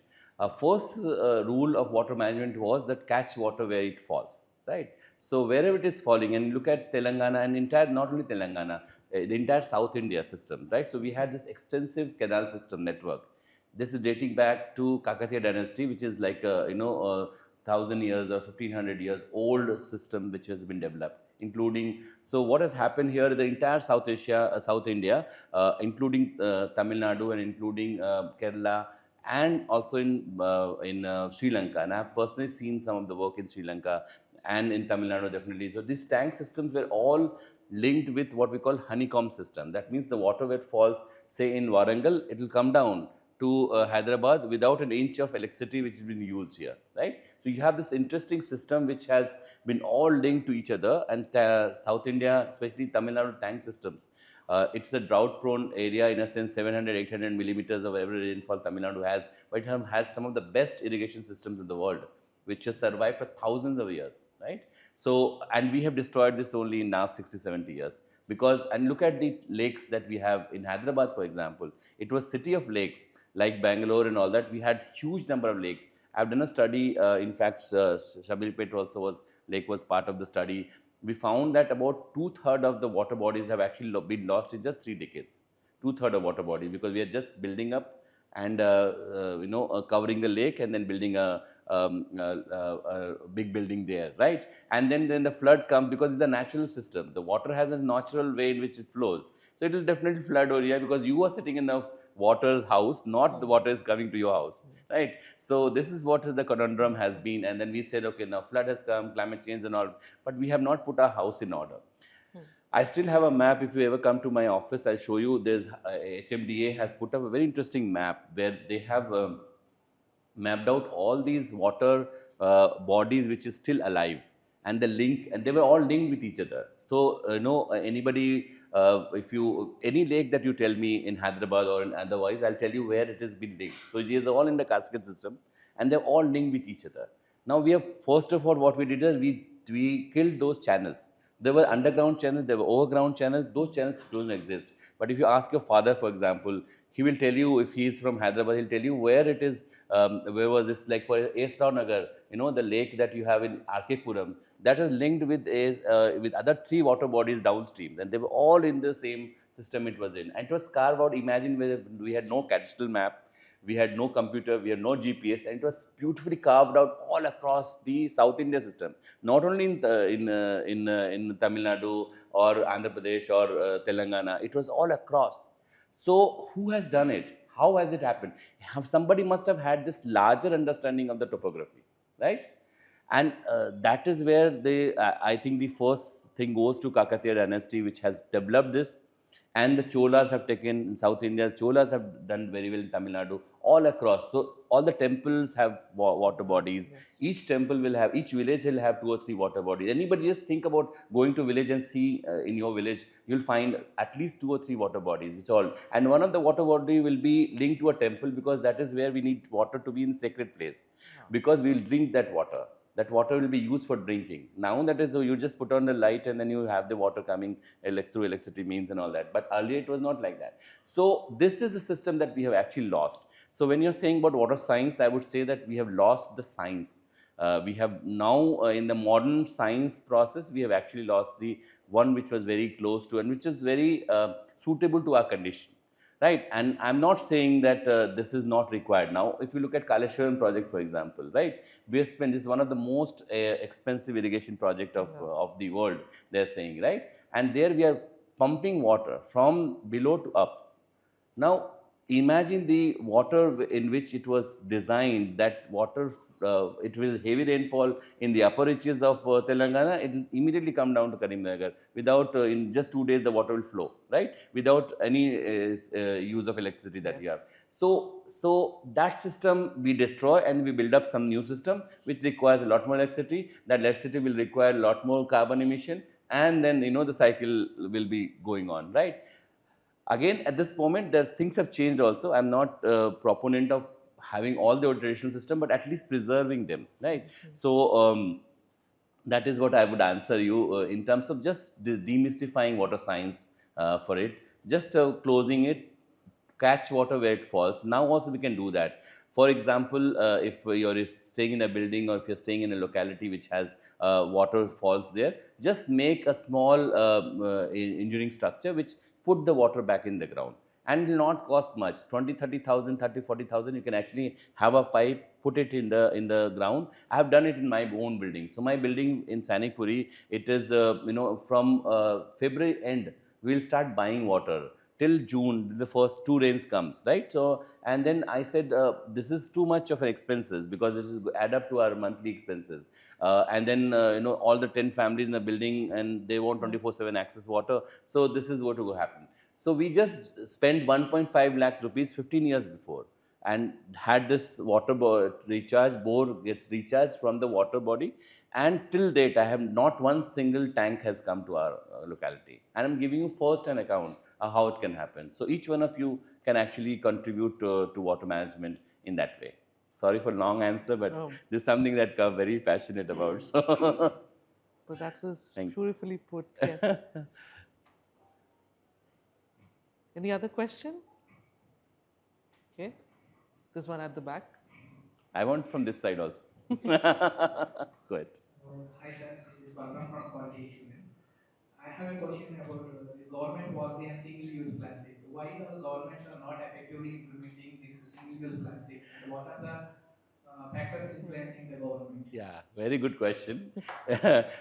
first rule of water management was that catch water where it falls, right? So wherever it is falling, and look at Telangana and entire, not only Telangana, the entire South India system, right? So we had this extensive canal system network. This is dating back to Kakatiya dynasty, which is like a 1,000 years or 1,500 years old system which has been developed. Including, so what has happened here, the entire South Asia, South India, including Tamil Nadu and including Kerala, and also in Sri Lanka. And I have personally seen some of the work in Sri Lanka and in Tamil Nadu, definitely. So these tank systems were all linked with what we call honeycomb system. That means the water where it falls, say in Warangal, it will come down to Hyderabad without an inch of electricity which has been used here, right? So you have this interesting system which has been all linked to each other, and South India, especially Tamil Nadu tank systems. It's a drought-prone area in a sense. 700, 800 millimeters of every rainfall Tamil Nadu has, but it has some of the best irrigation systems in the world, which has survived for thousands of years, right? So, and we have destroyed this only in now 60, 70 years. Because, and look at the lakes that we have in Hyderabad, for example. It was city of lakes like Bangalore and all that. We had huge number of lakes. I've done a study, in fact, Shamirpet also lake was part of the study. We found that about two-thirds of the water bodies have actually been lost in just 3 decades. Two-thirds of water bodies, because we are just building up and covering the lake and then building a big building there, right? And then the flood comes, because it's a natural system. The water has a natural way in which it flows, so it will definitely flood over here, because you are sitting in the water's house, not the water is coming to your house, right? So this is what the conundrum has been. And then we said, okay, now flood has come, climate change and all, but we have not put our house in order. I still have a map. If you ever come to my office, I'll show you. There's HMDA has put up a very interesting map where they have mapped out all these water bodies which is still alive, and the link, and they were all linked with each other. So anybody, if you any lake that you tell me in Hyderabad or in otherwise, I'll tell you where it has been linked. So it is all in the cascade system, and they're all linked with each other. Now we have, first of all, what we did is we killed those channels. There were underground channels, there were overground channels. Those channels don't exist. But if you ask your father, for example, he will tell you, if he is from Hyderabad, he'll tell you where it is. Where was this? Like for Esrao Nagar, the lake that you have in RK Puram, that is linked with other three water bodies downstream, and they were all in the same system it was in. And it was carved out. Imagine, we had no cadastral map, we had no computer, we had no GPS, and it was beautifully carved out all across the South India system. Not only in Tamil Nadu or Andhra Pradesh or Telangana, it was all across. So who has done it? How has it happened? Somebody must have had this larger understanding of the topography, right? And that is where I think the first thing goes to Kakatiya dynasty, which has developed this. And the Cholas have taken in South India. Cholas have done very well in Tamil Nadu, all across. So all the temples have water bodies. Yes. Each temple will have, each village will have 2 or 3 water bodies. Anybody just think about going to village and see in your village, you'll find at least 2 or 3 water bodies. It's all. And one of the water body will be linked to a temple, because that is where we need water to be in sacred place, because we will drink that water. That water will be used for drinking. Now that is, so you just put on the light and then you have the water coming through electricity means and all that. But earlier it was not like that. So this is a system that we have actually lost. So when you're saying about water science, I would say that we have lost the science. We have now in the modern science process, we have actually lost the one which was very close to and which is very suitable to our condition. Right, and I'm not saying that this is not required. Now, if you look at Kaleshwaram project, for example, right, we have spent, this is one of the most expensive irrigation project of the world, they're saying, right, and there we are pumping water from below to up. Now, imagine the water in which it was designed, that water, it will heavy rainfall in the upper reaches of Telangana, it will immediately come down to Karimnagar without, in just 2 days, the water will flow, right? Without any use of electricity that you have. So that system we destroy and we build up some new system which requires a lot more electricity. That electricity will require a lot more carbon emission, and then the cycle will be going on, right? Again, at this moment, the things have changed also. I'm not a proponent of having all the traditional system, but at least preserving them, right? So that is what I would answer you in terms of just demystifying water science for it, just closing it, catch water where it falls. Now also we can do that. For example, if you're staying in a building, or if you're staying in a locality which has water falls there, just make a small engineering structure which put the water back in the ground, and it will not cost much, 20, 30,000, 30, 40,000. You can actually have a pipe, put it in the ground. I have done it in my own building. So my building in Sanikpuri, it is from February end we'll start buying water till June, the first two rains comes, right? So, and then I said, this is too much of an expenses, because this is add up to our monthly expenses. And then, all the 10 families in the building, and they want 24/7 access water. So this is what will happen. So we just spent 1.5 lakhs rupees 15 years before, and had this water recharge bore gets recharged from the water body, and till date I have not one single tank has come to our locality, and I'm giving you first an account of how it can happen. So each one of you can actually contribute to water management in that way. Sorry for long answer, but this is something that I'm very passionate about. So But that was thank you. beautifully put, yes. Any other question? Okay, this one at the back. I want from this side also. Go ahead. Hi sir, this is Balram from Quality Assurance. I have a question about this government policy and single-use plastic. Why the governments are not effectively implementing this single-use plastic, and what are the factors influencing the government? Yeah, very good question.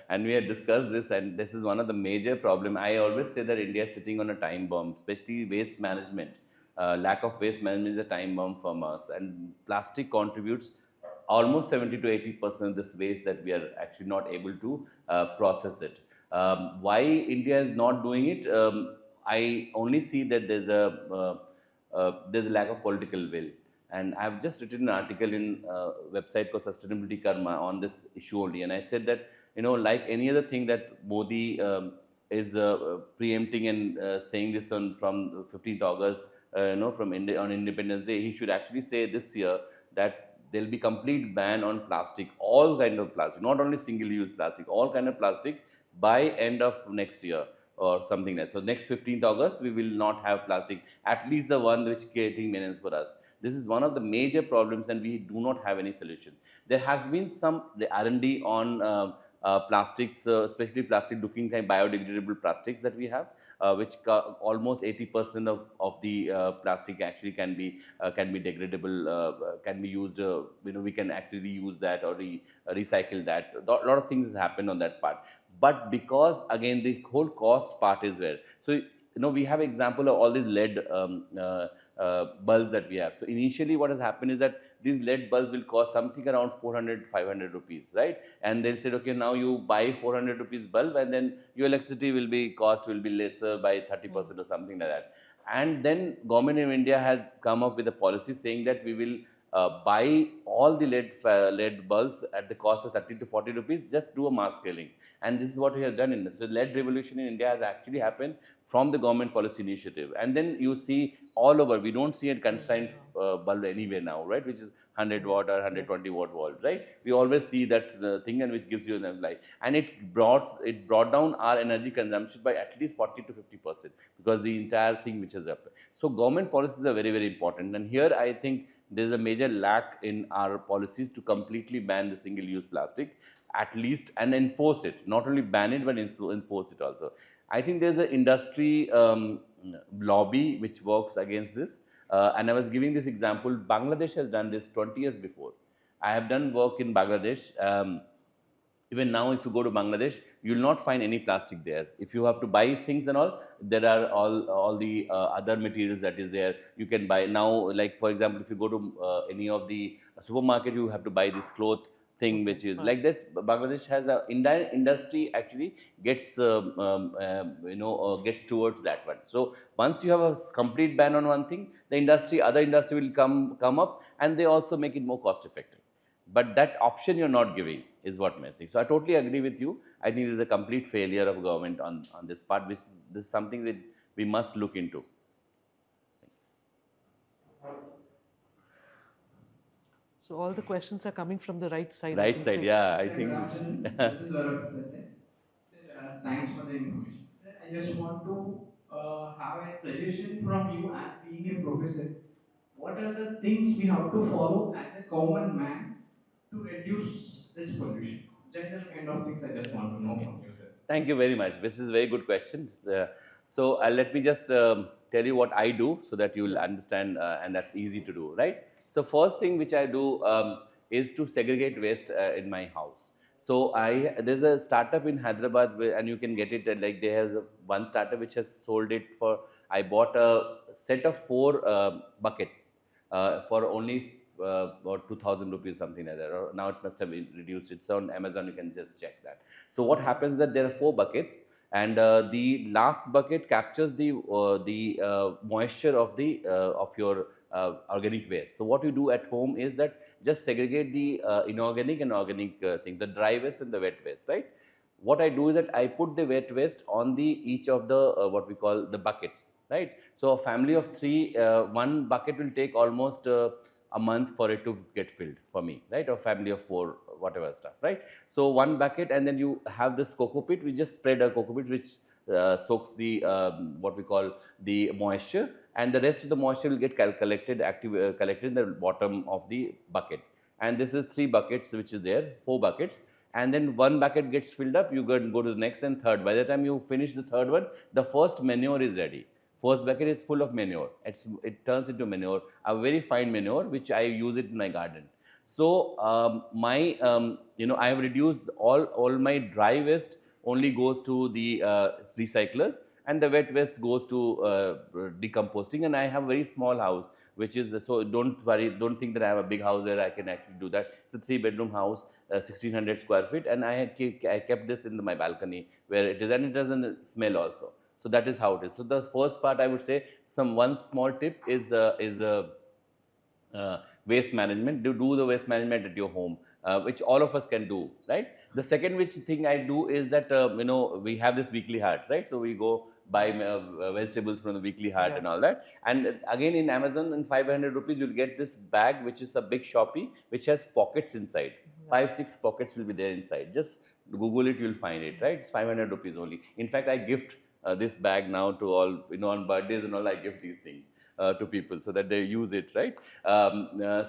And we had discussed this, and this is one of the major problem. I always say that India is sitting on a time bomb, especially waste management. Lack of waste management is a time bomb from us, and plastic contributes almost 70 to 80% of this waste that we are actually not able to process it. Why India is not doing it? I only see that there's a lack of political will. And I've just written an article in a website called Sustainability Karma on this issue only. And I said that, like any other thing that Modi is preempting and saying this from 15th August, from India on Independence Day, he should actually say this year that there'll be complete ban on plastic, all kind of plastic, not only single-use plastic, all kind of plastic by end of next year or something like that. So next 15th August, we will not have plastic, at least the one which creating menace for us. This is one of the major problems, and we do not have any solution. There has been some R&D on plastics, especially plastic looking like biodegradable plastics that we have, which almost 80% of the plastic actually can be degradable, can be used. We can actually use that or recycle that. A lot of things happen on that part. But because again the whole cost part is there, so we have example of all these LED bulbs that we have. So initially what has happened is that these LED bulbs will cost something around 400, 500 rupees, right? And they'll say, okay, now you buy 400 rupees bulb, and then your electricity cost will be lesser by 30% or something like that. And then government of India has come up with a policy saying that we will buy all the LED bulbs at the cost of 30 to 40 rupees, just do a mass scaling. And this is what we have done in this. So LED revolution in India has actually happened from the government policy initiative. And then you see all over, we don't see a constrained bulb anywhere now, right? Which is 100 watt or 120 watt bulb, right? We always see that thing, and which gives you an light. And it brought down our energy consumption by at least 40 to 50%, because the entire thing which has happened. So government policies are very, very important. And here I think there's a major lack in our policies to completely ban the single-use plastic, at least, and enforce it. Not only ban it, but enforce it also. I think there's an industry lobby which works against this. And I was giving this example. Bangladesh has done this 20 years before. I have done work in Bangladesh. Even now, if you go to Bangladesh, you will not find any plastic there. If you have to buy things and all, there are all the other materials that is there. You can buy now, like for example, if you go to any of the supermarket, you have to buy this cloth thing, Okay. which is Right. like this. Bangladesh has a industry actually gets gets towards that one. So once you have a complete ban on one thing, the other industry will come up, and they also make it more cost effective. But that option you're not giving is what missing. So I totally agree with you. I think there's a complete failure of government on this part, which this is something that we must look into. So all the questions are coming from the right side, I Right can side, say. yeah, I Sir, good think. afternoon. This is Gaurav Prasad, sir. Sir, thanks for the information. Sir, I just want to have a suggestion from you as being a professor. What are the things we have to follow as a common man to reduce this pollution? General kind of things I just want to know Okay. from you, sir. Thank you very much. This is a very good question. So let me just tell you what I do so that you will understand, and that's easy to do, right? So first thing which I do is to segregate waste in my house. So there's a startup in Hyderabad and you can get it like they have one startup which has sold it for. I bought a set of 4 buckets for only about 2,000 rupees, something like that. Or now it must have been reduced. It's on Amazon. You can just check that. So what happens is that there are 4 buckets, and the last bucket captures the moisture of the of your organic waste. So what you do at home is that just segregate the inorganic and organic thing, the dry waste and the wet waste, right? What I do is that I put the wet waste on the each of the what we call the buckets, right? So a family of 3, one bucket will take almost a month for it to get filled for me, right? Or family of 4, whatever stuff, right? So one bucket, and then you have this cocoa pit. We just spread a cocoa pit which soaks the what we call the moisture, and the rest of the moisture will get collected in the bottom of the bucket. And this is 3 buckets which is there, 4 buckets, and then one bucket gets filled up. You go to the next and third. By the time you finish the third one, the first manure is ready. First bucket is full of manure. It turns into manure, a very fine manure, which I use it in my garden. So my I have reduced all my dry waste only goes to the recyclers, and the wet waste goes to decomposting. And I have a very small house, which is, so don't worry, don't think that I have a big house where I can actually do that. It's a 3-bedroom house, 1600 square feet, and I kept this in my balcony where it is, and it doesn't smell also. So that is how it is. So the first part, I would say, one small tip is waste management. Do the waste management at your home, which all of us can do, right? The second which thing I do is that we have this weekly heart, right? So we go buy vegetables from the weekly heart Yeah. and all that. And again, in Amazon, in 500 rupees, you'll get this bag, which is a big Shopee, which has pockets inside. Yeah. 5-6 pockets will be there inside. Just Google it, you'll find it, right? It's 500 rupees only. In fact, I gift this bag now to all, on birthdays and all. I gift these things to people so that they use it, right?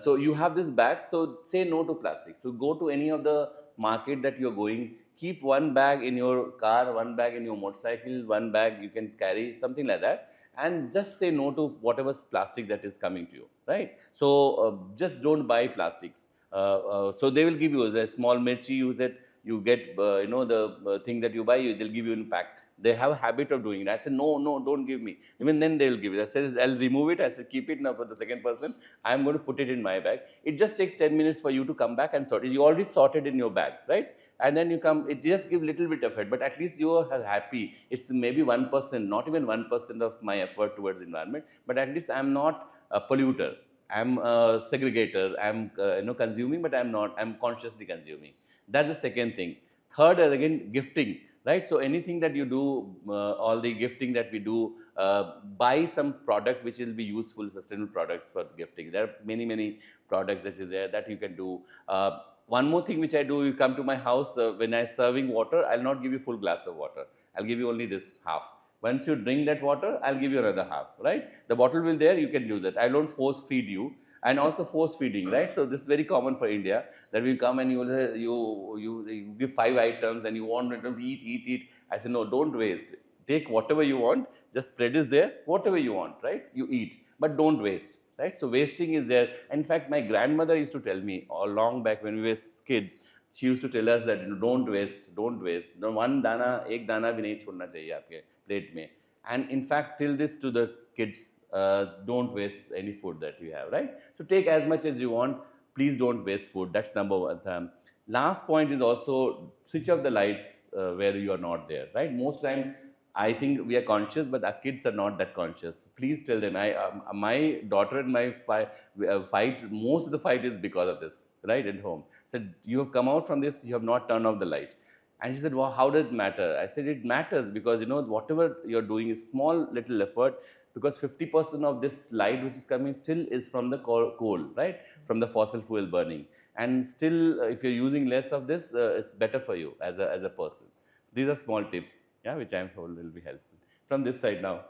So you have this bag. So say no to plastic. So go to any of the market that you're going. Keep one bag in your car, one bag in your motorcycle, one bag you can carry, something like that, and just say no to whatever plastic that is coming to you, right? So just don't buy plastics. So they will give you the small mirchi, use it. You get the thing that you buy, they'll give you in pack. They have a habit of doing it. I said, no, don't give me. Even then they will give it. I said, I'll remove it. I said, keep it now for the second person. I'm going to put it in my bag. It just takes 10 minutes for you to come back and sort it. You already sorted in your bag, right? And then you come, it just gives little bit of it, but at least you are happy. It's maybe 1%, not even 1% of my effort towards the environment, but at least I'm not a polluter. I'm a segregator. I'm consuming, but I'm consciously consuming. That's the second thing. Third is again gifting, right? So anything that you do, all the gifting that we do, buy some product which will be useful, sustainable products for gifting. There are many products that is there that you can do. One more thing which I do, you come to my house, when I'm serving water, I'll not give you full glass of water. I'll give you only this half. Once you drink that water, I'll give you another half, right? The bottle will there, you can do that. I don't force feed you. And also force feeding, right? So this is very common for India, that we come and you give 5 items and you want to eat. I say, no, don't waste. Take whatever you want, just spread is there, whatever you want, right? You eat, but don't waste, right? So wasting is there. In fact, my grandmother used to tell me all long back when we were kids, She used to tell us that don't waste, don't waste. No, one dana, ek dana bhi nahi chhodna chahiye aapke plate mein. And in fact, till this to the kids, don't waste any food that you have, right? So take as much as you want. Please don't waste food. That's number one. Last point is also switch off the lights where you are not there, right? Most time, I think we are conscious, but our kids are not that conscious. Please tell them. My daughter and my fight, most of the fight is because of this, right, at home. Said, you have come out from this, you have not turned off the light. And she said, well, how does it matter? I said, it matters because, whatever you're doing is small little effort, because 50% of this light which is coming still is from the coal, right? From the fossil fuel burning. And still, if you're using less of this, it's better for you as a person. These are small tips, yeah, which I'm told will be helpful. From this side now.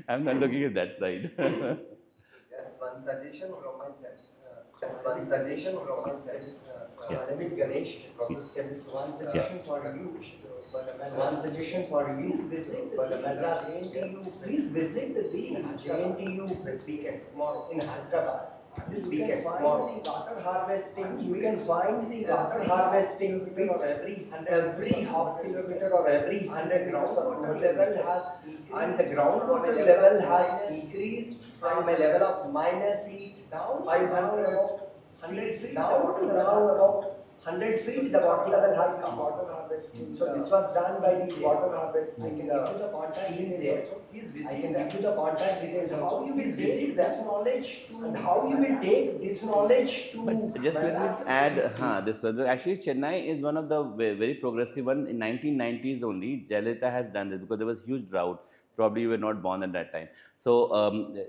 I'm not looking at that side. Just one suggestion from my side. My name is Ganesh, process chemist. One suggestion for you. One suggestion for you. Please visit the Madras JNTU. Please visit the JNTU this weekend tomorrow in Hyderabad. This weekend tomorrow. Water harvesting. You can find the water harvesting pits every half kilometer or every 100 meters. Groundwater level has and the groundwater level has increased from a level of minus down 500 around 100 feet down to now around 100 feet the water level has come. Water harvesting. So this was done by the water harvesting. I can give you the contact details also. Please visit. I can give you the contact details also. How you will visit this knowledge to and how you will take this knowledge to. But just let me add, this was actually Chennai is one of the very progressive one. In 1990s only, Jayalalitha has done this because there was huge drought. Probably you were not born at that time. So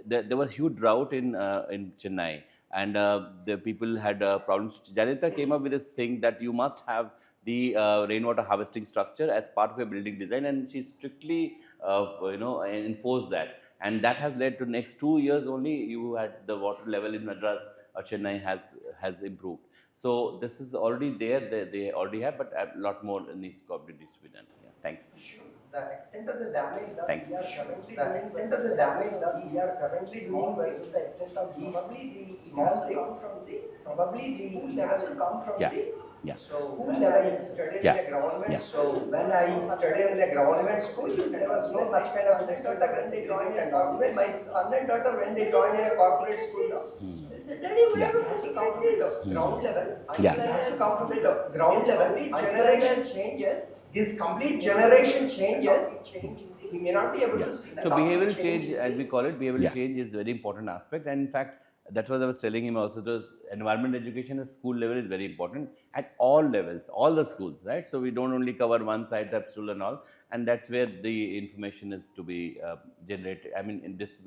there was huge drought in Chennai, and the people had problems. Jayalalitha came up with this thing that you must have the rainwater harvesting structure as part of your building design, and she strictly enforced that. And that has led to next 2 years only you had the water level in Madras or Chennai has improved. So this is already there. They already have, but a lot more needs to be done. Yeah, thanks. The extent of the damage that Thanks. we are currently doing, the extent of the damage that we are currently doing versus the extent of these small things, probably the has to come from Yeah. the Yeah. school level. Studied Yeah. in a government Yeah. school. When I studied in a government school, there was no such kind of thing. When they joined in a corporate, my son and daughter, when they joined in a corporate school now, they said, Daddy, where Yeah. it has to come from the ground level. Yeah. It has to come from the ground level. Generation changes. This complete generation changes. We may not be able Yeah. to see the So complete behavioral change, as we call it, behavioral Yeah. change is very important aspect. And in fact, that's what I was telling him also. The environment education at school level is very important at all levels, all the schools, right? So we don't only cover one side, that school and all, and that's where the information is to be generated. I mean, in this.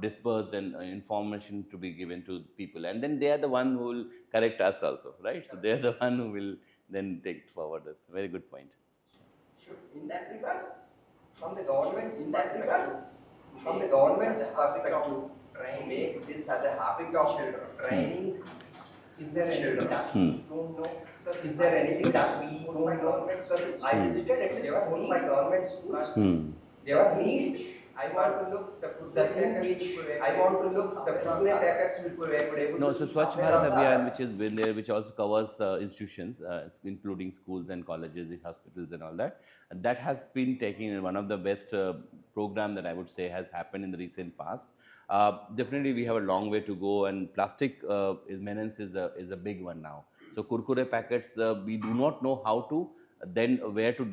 Dispersed and information to be given to people, and then they are the one who will correct us also, right? So they are the one who will then take it forward. That's a very good point. Sure. In that regard, from the government's perspective, trying to make this as a habit of training. Is there anything that we don't know? Is there anything that we don't know? Because I visited at least 4-5 government schools. They are neat. I want to look the thing which I want to look the Kurkure packets which were able No, to so see Swachh somewhere Bharat on Abhiyan, the- which has been there, which also covers institutions, including schools and colleges, hospitals, and all that. And that has been taking one of the best program that I would say has happened in the recent past. Definitely, we have a long way to go, and plastic menace is a big one now. So Kurkure packets, we do not know how to then where to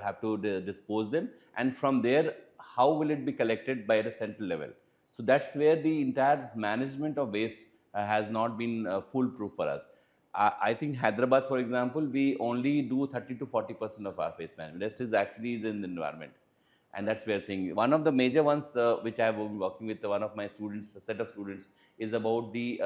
have to dispose them, and from there, how will it be collected by the central level? So that's where the entire management of waste has not been foolproof for us. I think Hyderabad, for example, we only do 30 to 40% of our waste management. Rest is actually in the environment, and that's where thing. One of the major ones which I have been working with one of my students, a set of students, is about the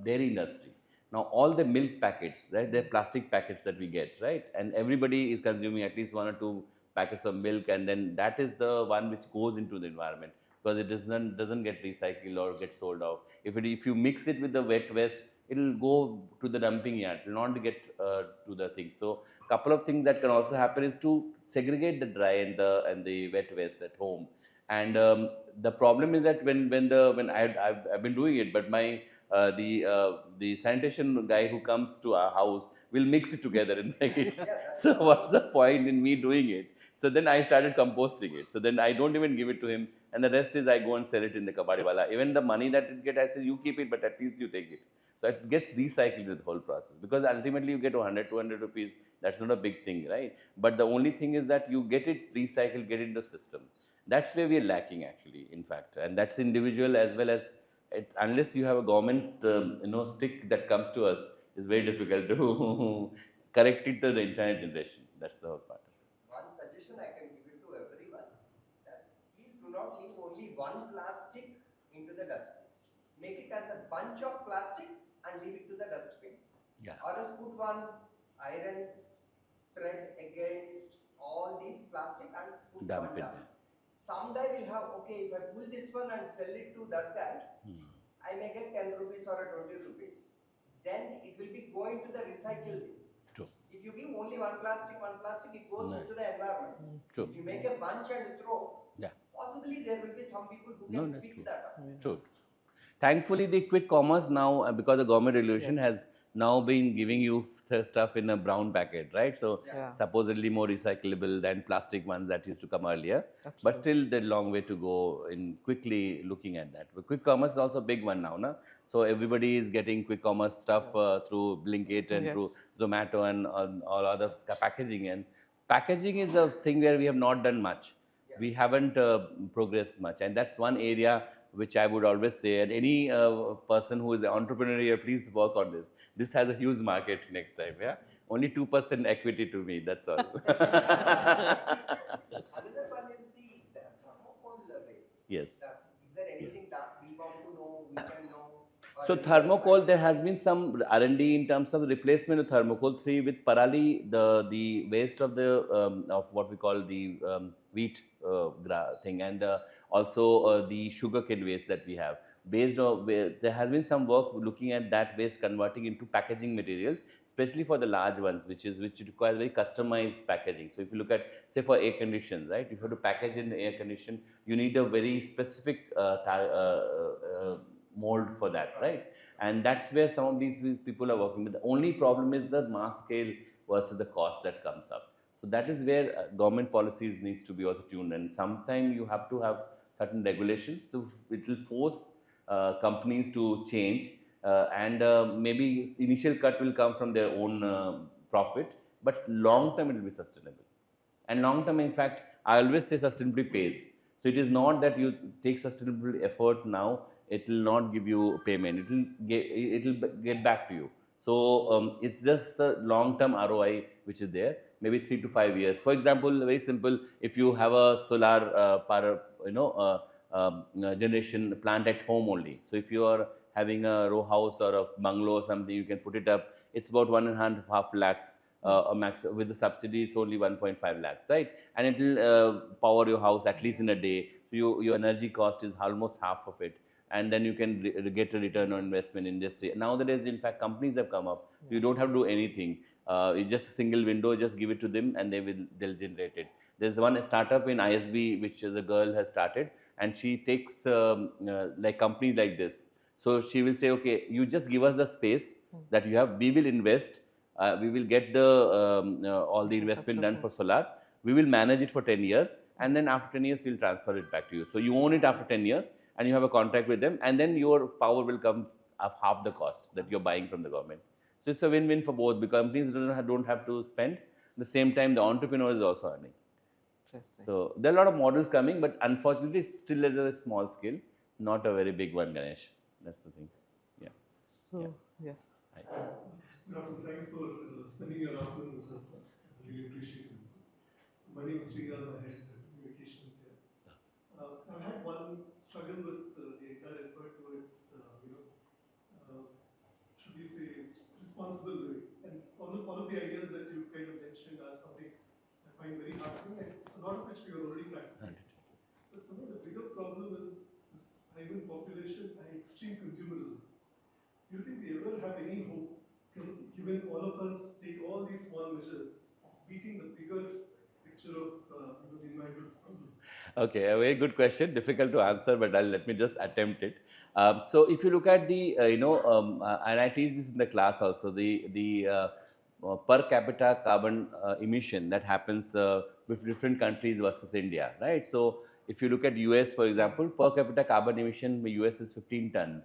dairy industry. Now, all the milk packets, right? They're plastic packets that we get, right? And everybody is consuming at least 1 or 2 packets of milk, and then that is the one which goes into the environment because it doesn't get recycled or get sold out. If you mix it with the wet waste, it will go to the dumping yard. It will not get to the thing. So, couple of things that can also happen is to segregate the dry and the wet waste at home. And the problem is that when I've been doing it, but my the sanitation guy who comes to our house will mix it together and make it. that's So true. what's the point in me doing it? So then I started composting it. So then I don't even give it to him, and the rest is I go and sell it in the kabadiwala. Even the money that it get, I say you keep it, but at least you take it. So it gets recycled with the whole process, because ultimately you get 100, 200 rupees. That's not a big thing, right? But the only thing is that you get it recycled, get it in the system. That's where we are lacking actually, in fact, and that's individual as well as it, unless you have a government stick that comes to us, it's very difficult to correct it to the entire generation. That's the whole part. One suggestion I can give it to everyone, that please do not leave only one plastic into the dustbin. Make it as a bunch of plastic and leave it to the dustbin. Yeah. Or else put one iron thread against all these plastic and put Dump one it down. there. Someday we'll have, okay, if I pull this one and sell it to that guy, I may get 10 rupees or a 20 rupees. Then it will be going to the recycle thing. True. If you give only one plastic, it goes No. into the environment. True. If you make a bunch and throw, Yeah. possibly there will be some people who No, can that's pick true. that up. True. Thankfully, the quick commerce now, because the government regulation Yes. has now been giving you stuff in a brown packet, right? So Yeah. supposedly more recyclable than plastic ones that used to come earlier. But Absolutely. still, there's a long way to go in quickly looking at that. But quick commerce is also a big one now, na? So everybody is getting quick commerce stuff through Blinkit and through Yes. Zomato and all other packaging. And packaging is a thing where we have not done much. We haven't progressed much, and that's one area which I would always say. And any person who is an entrepreneur here, please work on this. This has a huge market next time. Yeah, only 2% equity to me. That's all. Another one is the thermocol waste. Yes. Is there anything that we want to know, we can know? So thermocol, there has been some R&D in terms of the replacement of thermocol 3 with parali, the waste of the of what we call the wheat thing, and also the sugarcane waste that we have. Based on there has been some work looking at that waste converting into packaging materials, especially for the large ones, which requires very customized packaging. So if you look at, say, for air condition, right? If you have to package in air condition, you need a very specific mold for that, right? And that's where some of these people are working. But the only problem is the mass scale versus the cost that comes up. So that is where government policies needs to be also tuned. And sometimes you have to have certain regulations. So it will force companies to change, and maybe initial cut will come from their own profit, but long term it will be sustainable. And long term, in fact, I always say sustainability pays. So it is not that you take sustainable effort now, it will not give you payment. It will get back to you. So it's just a long term ROI which is there, maybe 3 to 5 years. For example, very simple. If you have a solar power, generation plant at home only. So if you are having a row house or a bungalow or something, you can put it up. It's about 1.5 lakhs. A max with the subsidy, it's only 1.5 lakhs, right? And it will power your house at least in a day. So your energy cost is almost half of it, and then you can get a return on investment in industry. Nowadays, in fact, companies have come up. So you don't have to do anything. It's just a single window. Just give it to them, and they'll generate it. There's one startup in ISB which is a girl has started, and she takes like companies like this. So she will say, okay, you just give us the space that you have. We will invest, we will get the all the investment done for solar. We will manage it for 10 years, and then after 10 years we'll transfer it back to you. So you own it after 10 years, and you have a contract with them, and then your power will come of half the cost that you're buying from the government. So it's a win-win for both. The companies don't have to spend. At the same time, the entrepreneur is also earning. Interesting. So there are a lot of models coming, but unfortunately still at a small scale, not a very big one, Ganesh. That's the thing. Yeah. So, yeah. Doctor, thanks for spending your afternoon with us. It's really appreciated. My name is Sriram. I had communications here. I've had one struggle with the entire effort towards, should we say, responsible living. And all of the ideas that you kind of mentioned are something I find very heartening, and a lot of which we are already practicing. But some of the bigger problem is this rising population and extreme consumerism. Do you think we ever have any hope, given all of us take all these small measures, of beating the bigger picture of the environmental problem? Okay, a very good question. Difficult to answer, but let me just attempt it. So, if you look at the, and I teach this in the class also, the per capita carbon emission that happens with different countries versus India, right? So, if you look at US, for example, per capita carbon emission in the US is 15 ton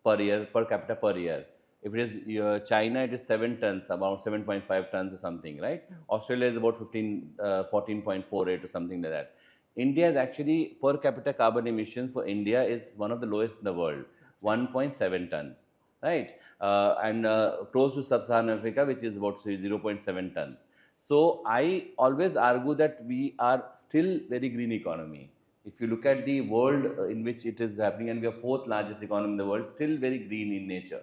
per year, per capita per year. If it is China, it is 7 tons, about 7.5 tons or something, right? Australia is about 14.48 or something like that. India is actually per capita carbon emissions for India is one of the lowest in the world, 1.7 tons, right? And close to sub-Saharan Africa, which is about say, 0.7 tons. So I always argue that we are still very green economy. If you look at the world in which it is happening, and we are fourth largest economy in the world, still very green in nature.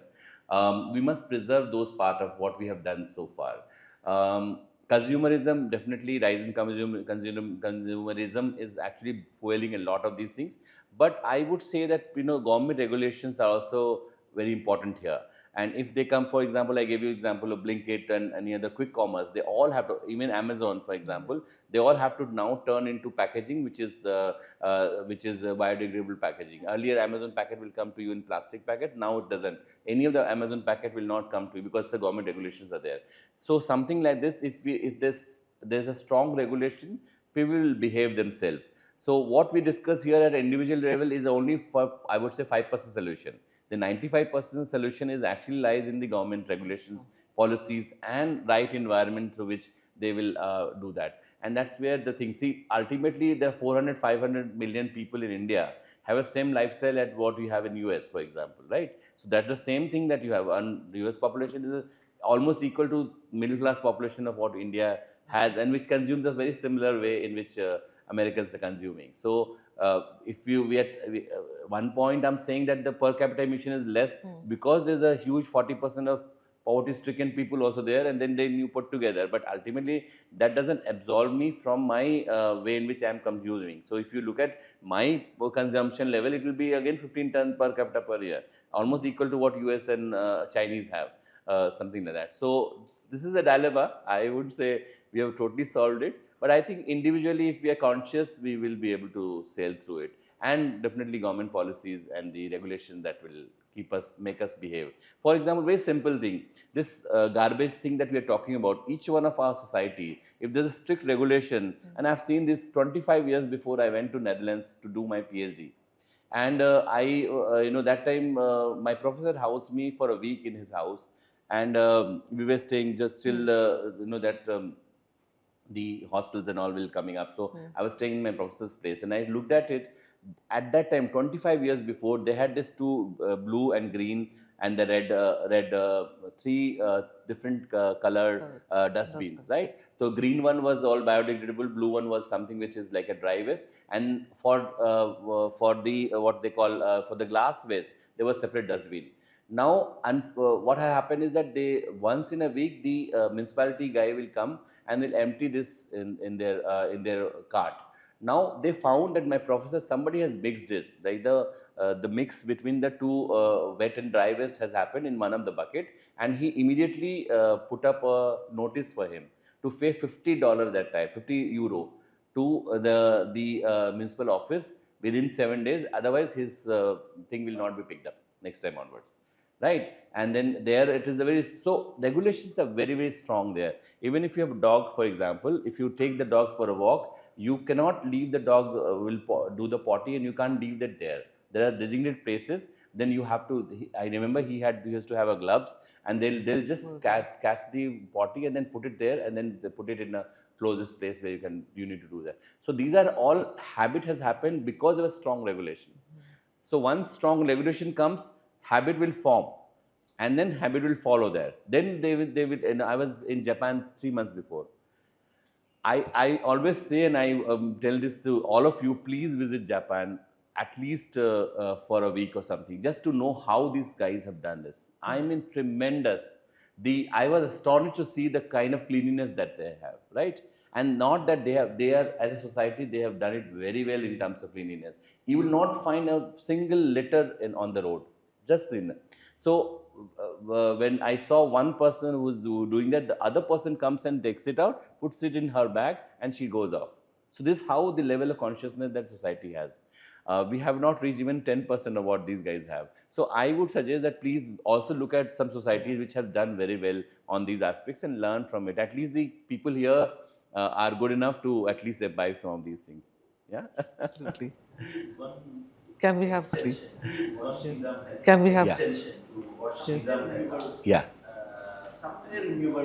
We must preserve those part of what we have done so far. Consumerism, definitely rising consumerism is actually fueling a lot of these things. But I would say that government regulations are also very important here. And if they come, for example, I gave you example of Blinkit and any other quick commerce, they all have to, even Amazon, for example, they all have to now turn into packaging, which is biodegradable packaging. Earlier, Amazon packet will come to you in plastic packet. Now it doesn't. Any of the Amazon packet will not come to you because the government regulations are there. So something like this, if there's a strong regulation, people will behave themselves. So what we discuss here at individual level is only for, I would say, 5% solution. The 95% solution is actually lies in the government regulations, policies, and right environment through which they will do that. And that's where the thing. See, ultimately, there are 400, 500 million people in India have a same lifestyle at what we have in US, for example, right? So that's the same thing that you have. And the US population is almost equal to middle class population of what India has, and which consumes a very similar way in which Americans are consuming. So if one point I'm saying that the per capita emission is less because there's a huge 40% of poverty stricken people also there, and then you put together. But ultimately, that doesn't absolve me from my way in which I'm consuming. So if you look at my consumption level, it will be again 15 ton per capita per year, almost equal to what US and Chinese have, something like that. So this is a dilemma. I would say we have totally solved it. But I think individually, if we are conscious, we will be able to sail through it. And definitely government policies and the regulation that will make us behave. For example, very simple thing, this garbage thing that we are talking about, each one of our society, if there's a strict regulation, and I've seen this 25 years before I went to Netherlands to do my PhD. And that time my professor housed me for a week in his house, and we were staying just till, that the hospitals and all will coming up. So I was staying in my professor's place, and I looked at it. At that time, 25 years before, they had this two blue and green and the red three different colored dustbins, right? So green one was all biodegradable, blue one was something which is like a dry waste, and for the what they call for the glass waste, there was separate dustbin. Now, and what has happened is that they once in a week the municipality guy will come and will empty this in their cart. Now they found that my professor, somebody has mixed this, like the mix between the two wet and dry waste has happened in one of the bucket, and he immediately put up a notice for him to pay $50 that time, €50 to the municipal office within 7 days. Otherwise, his thing will not be picked up next time onwards, right? And then there it is a very, so regulations are very, very strong there. Even if you have a dog, for example, if you take the dog for a walk, you cannot leave the dog do the potty, and you can't leave that there. There are designated places. Then you have to, I remember he used to have a gloves, and they'll just catch the potty and then put it there, and then they put it in a closest place where you need to do that. So these are all habit has happened because of a strong regulation. So once strong regulation comes, habit will form, and then habit will follow there. Then they will. And I was in Japan 3 months before. I always say, and I tell this to all of you, please visit Japan at least for a week or something, just to know how these guys have done this. I mean, tremendous. I was astonished to see the kind of cleanliness that they have, right? And not that they are, as a society, they have done it very well in terms of cleanliness. You will not find a single litter on the road, just in. So when I saw one person who was doing that, the other person comes and takes it out, puts it in her bag, and she goes off. So this is how the level of consciousness that society has. We have not reached even 10% of what these guys have. So I would suggest that please also look at some societies which have done very well on these aspects and learn from it. At least the people here are good enough to at least survive some of these things. Yeah. Absolutely. One Can we have three? extension, what Yes. Sriram has Can we have? extension to what Yes. Sriram has asked. Yeah. Somewhere in your, I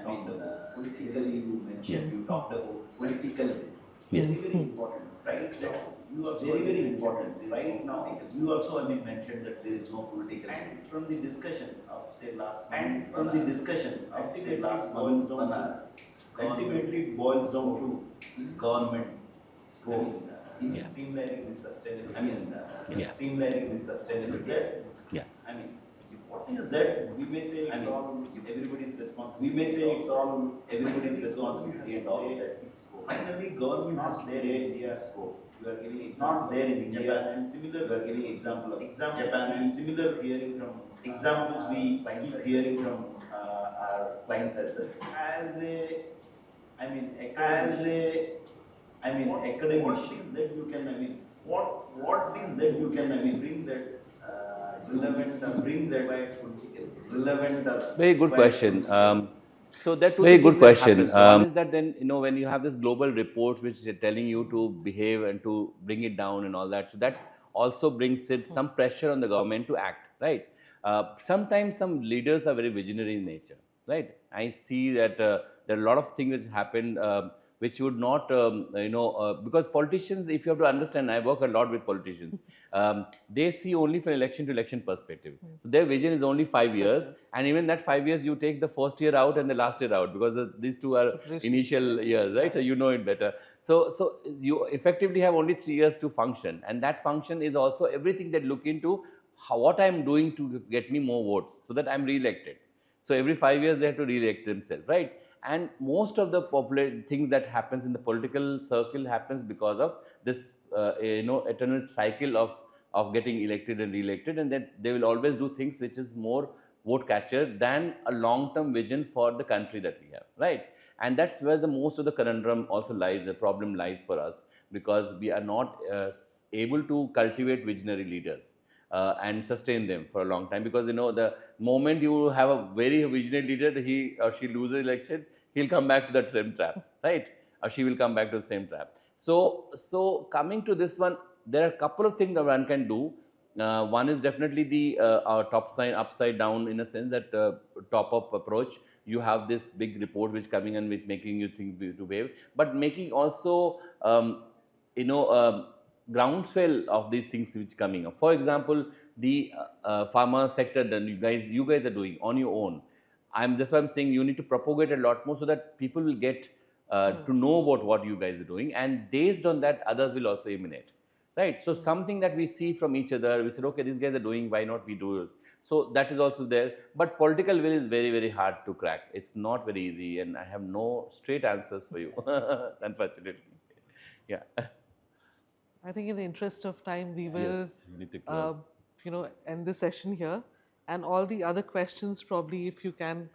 mean, politically you mentioned, you talked about politicalism. Yes. Very, very important, right? That's, you are very, very important. Right now, you also, I mean, mentioned that there is no political. And from the discussion of, say, last month, and from the discussion of, say, last month, ultimately it boils down to government scope in streamlining the sustainable. I mean, streamlining the sustainable. Yeah. I mean, what is that? We may say it's all everybody's responsibility. We may say it's all everybody's responsibility and all that. Finally, government has their India scope. You are giving it's not there in India, and similar. You are giving example of Japan, and similar hearing from examples we keep hearing from our clients as well. As a, I mean, academic. What is that you can? I mean, what is that you can? I mean, bring that relevant, bring that political relevant. Very good question. So that very good question. One is that then when you have this global reports which are telling you to behave and to bring it down and all that, so that also brings it some pressure on the government to act, right? Sometimes some leaders are very visionary in nature, right? I see that there are a lot of things which happened which would not, because politicians, if you have to understand, I work a lot with politicians, they see only from election to election perspective. So their vision is only 5 years, and even that 5 years, you take the first year out and the last year out, because these two are initial years, right? So you know it better. So you effectively have only 3 years to function, and that function is also everything that look into what I am doing to get me more votes, so that I am re-elected. So every 5 years they have to re-elect themselves, right? And most of the popular things that happens in the political circle happens because of this, eternal cycle of getting elected and re-elected, and that they will always do things which is more vote catcher than a long-term vision for the country that we have, right? And that's where the most of the conundrum also lies, the problem lies for us, because we are not able to cultivate visionary leaders. And sustain them for a long time, because the moment you have a very visionary leader, he or she loses election, he'll come back to that same trap, right? Or she will come back to the same trap. So coming to this one, there are a couple of things that one can do. One is definitely the our upside down, in a sense that top up approach. You have this big report which coming and which making you think to wave, but making also you know. Groundswell of these things which coming up. For example, the pharma sector that you guys are doing on your own. That's why I'm saying you need to propagate a lot more, so that people will get to know about what you guys are doing, and based on that, others will also emanate. Right. So something that we see from each other, we said, okay, these guys are doing, why not we do it? So that is also there. But political will is very, very hard to crack. It's not very easy, and I have no straight answers for you, unfortunately. Yeah. I think in the interest of time, we will, Yes, we need to close. End the session here. And all the other questions, probably, if you can.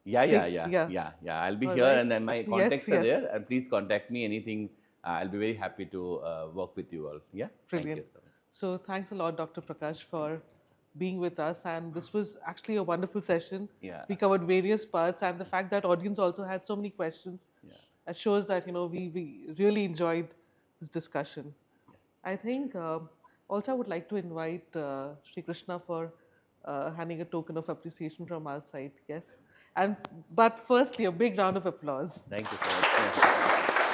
Yeah. I'll be All here, right. and then my Yes, contacts are yes. there. And please contact me anything. I'll be very happy to work with you all. Yeah. Brilliant. Thank you so much. So thanks a lot, Dr. Prakash, for being with us. And this was actually a wonderful session. Yeah. We covered various parts, and the fact that audience also had so many questions, it shows that we really enjoyed this discussion. I think also I would like to invite Sri Krishna for handing a token of appreciation from our side. Yes, but firstly, a big round of applause. Thank you so much.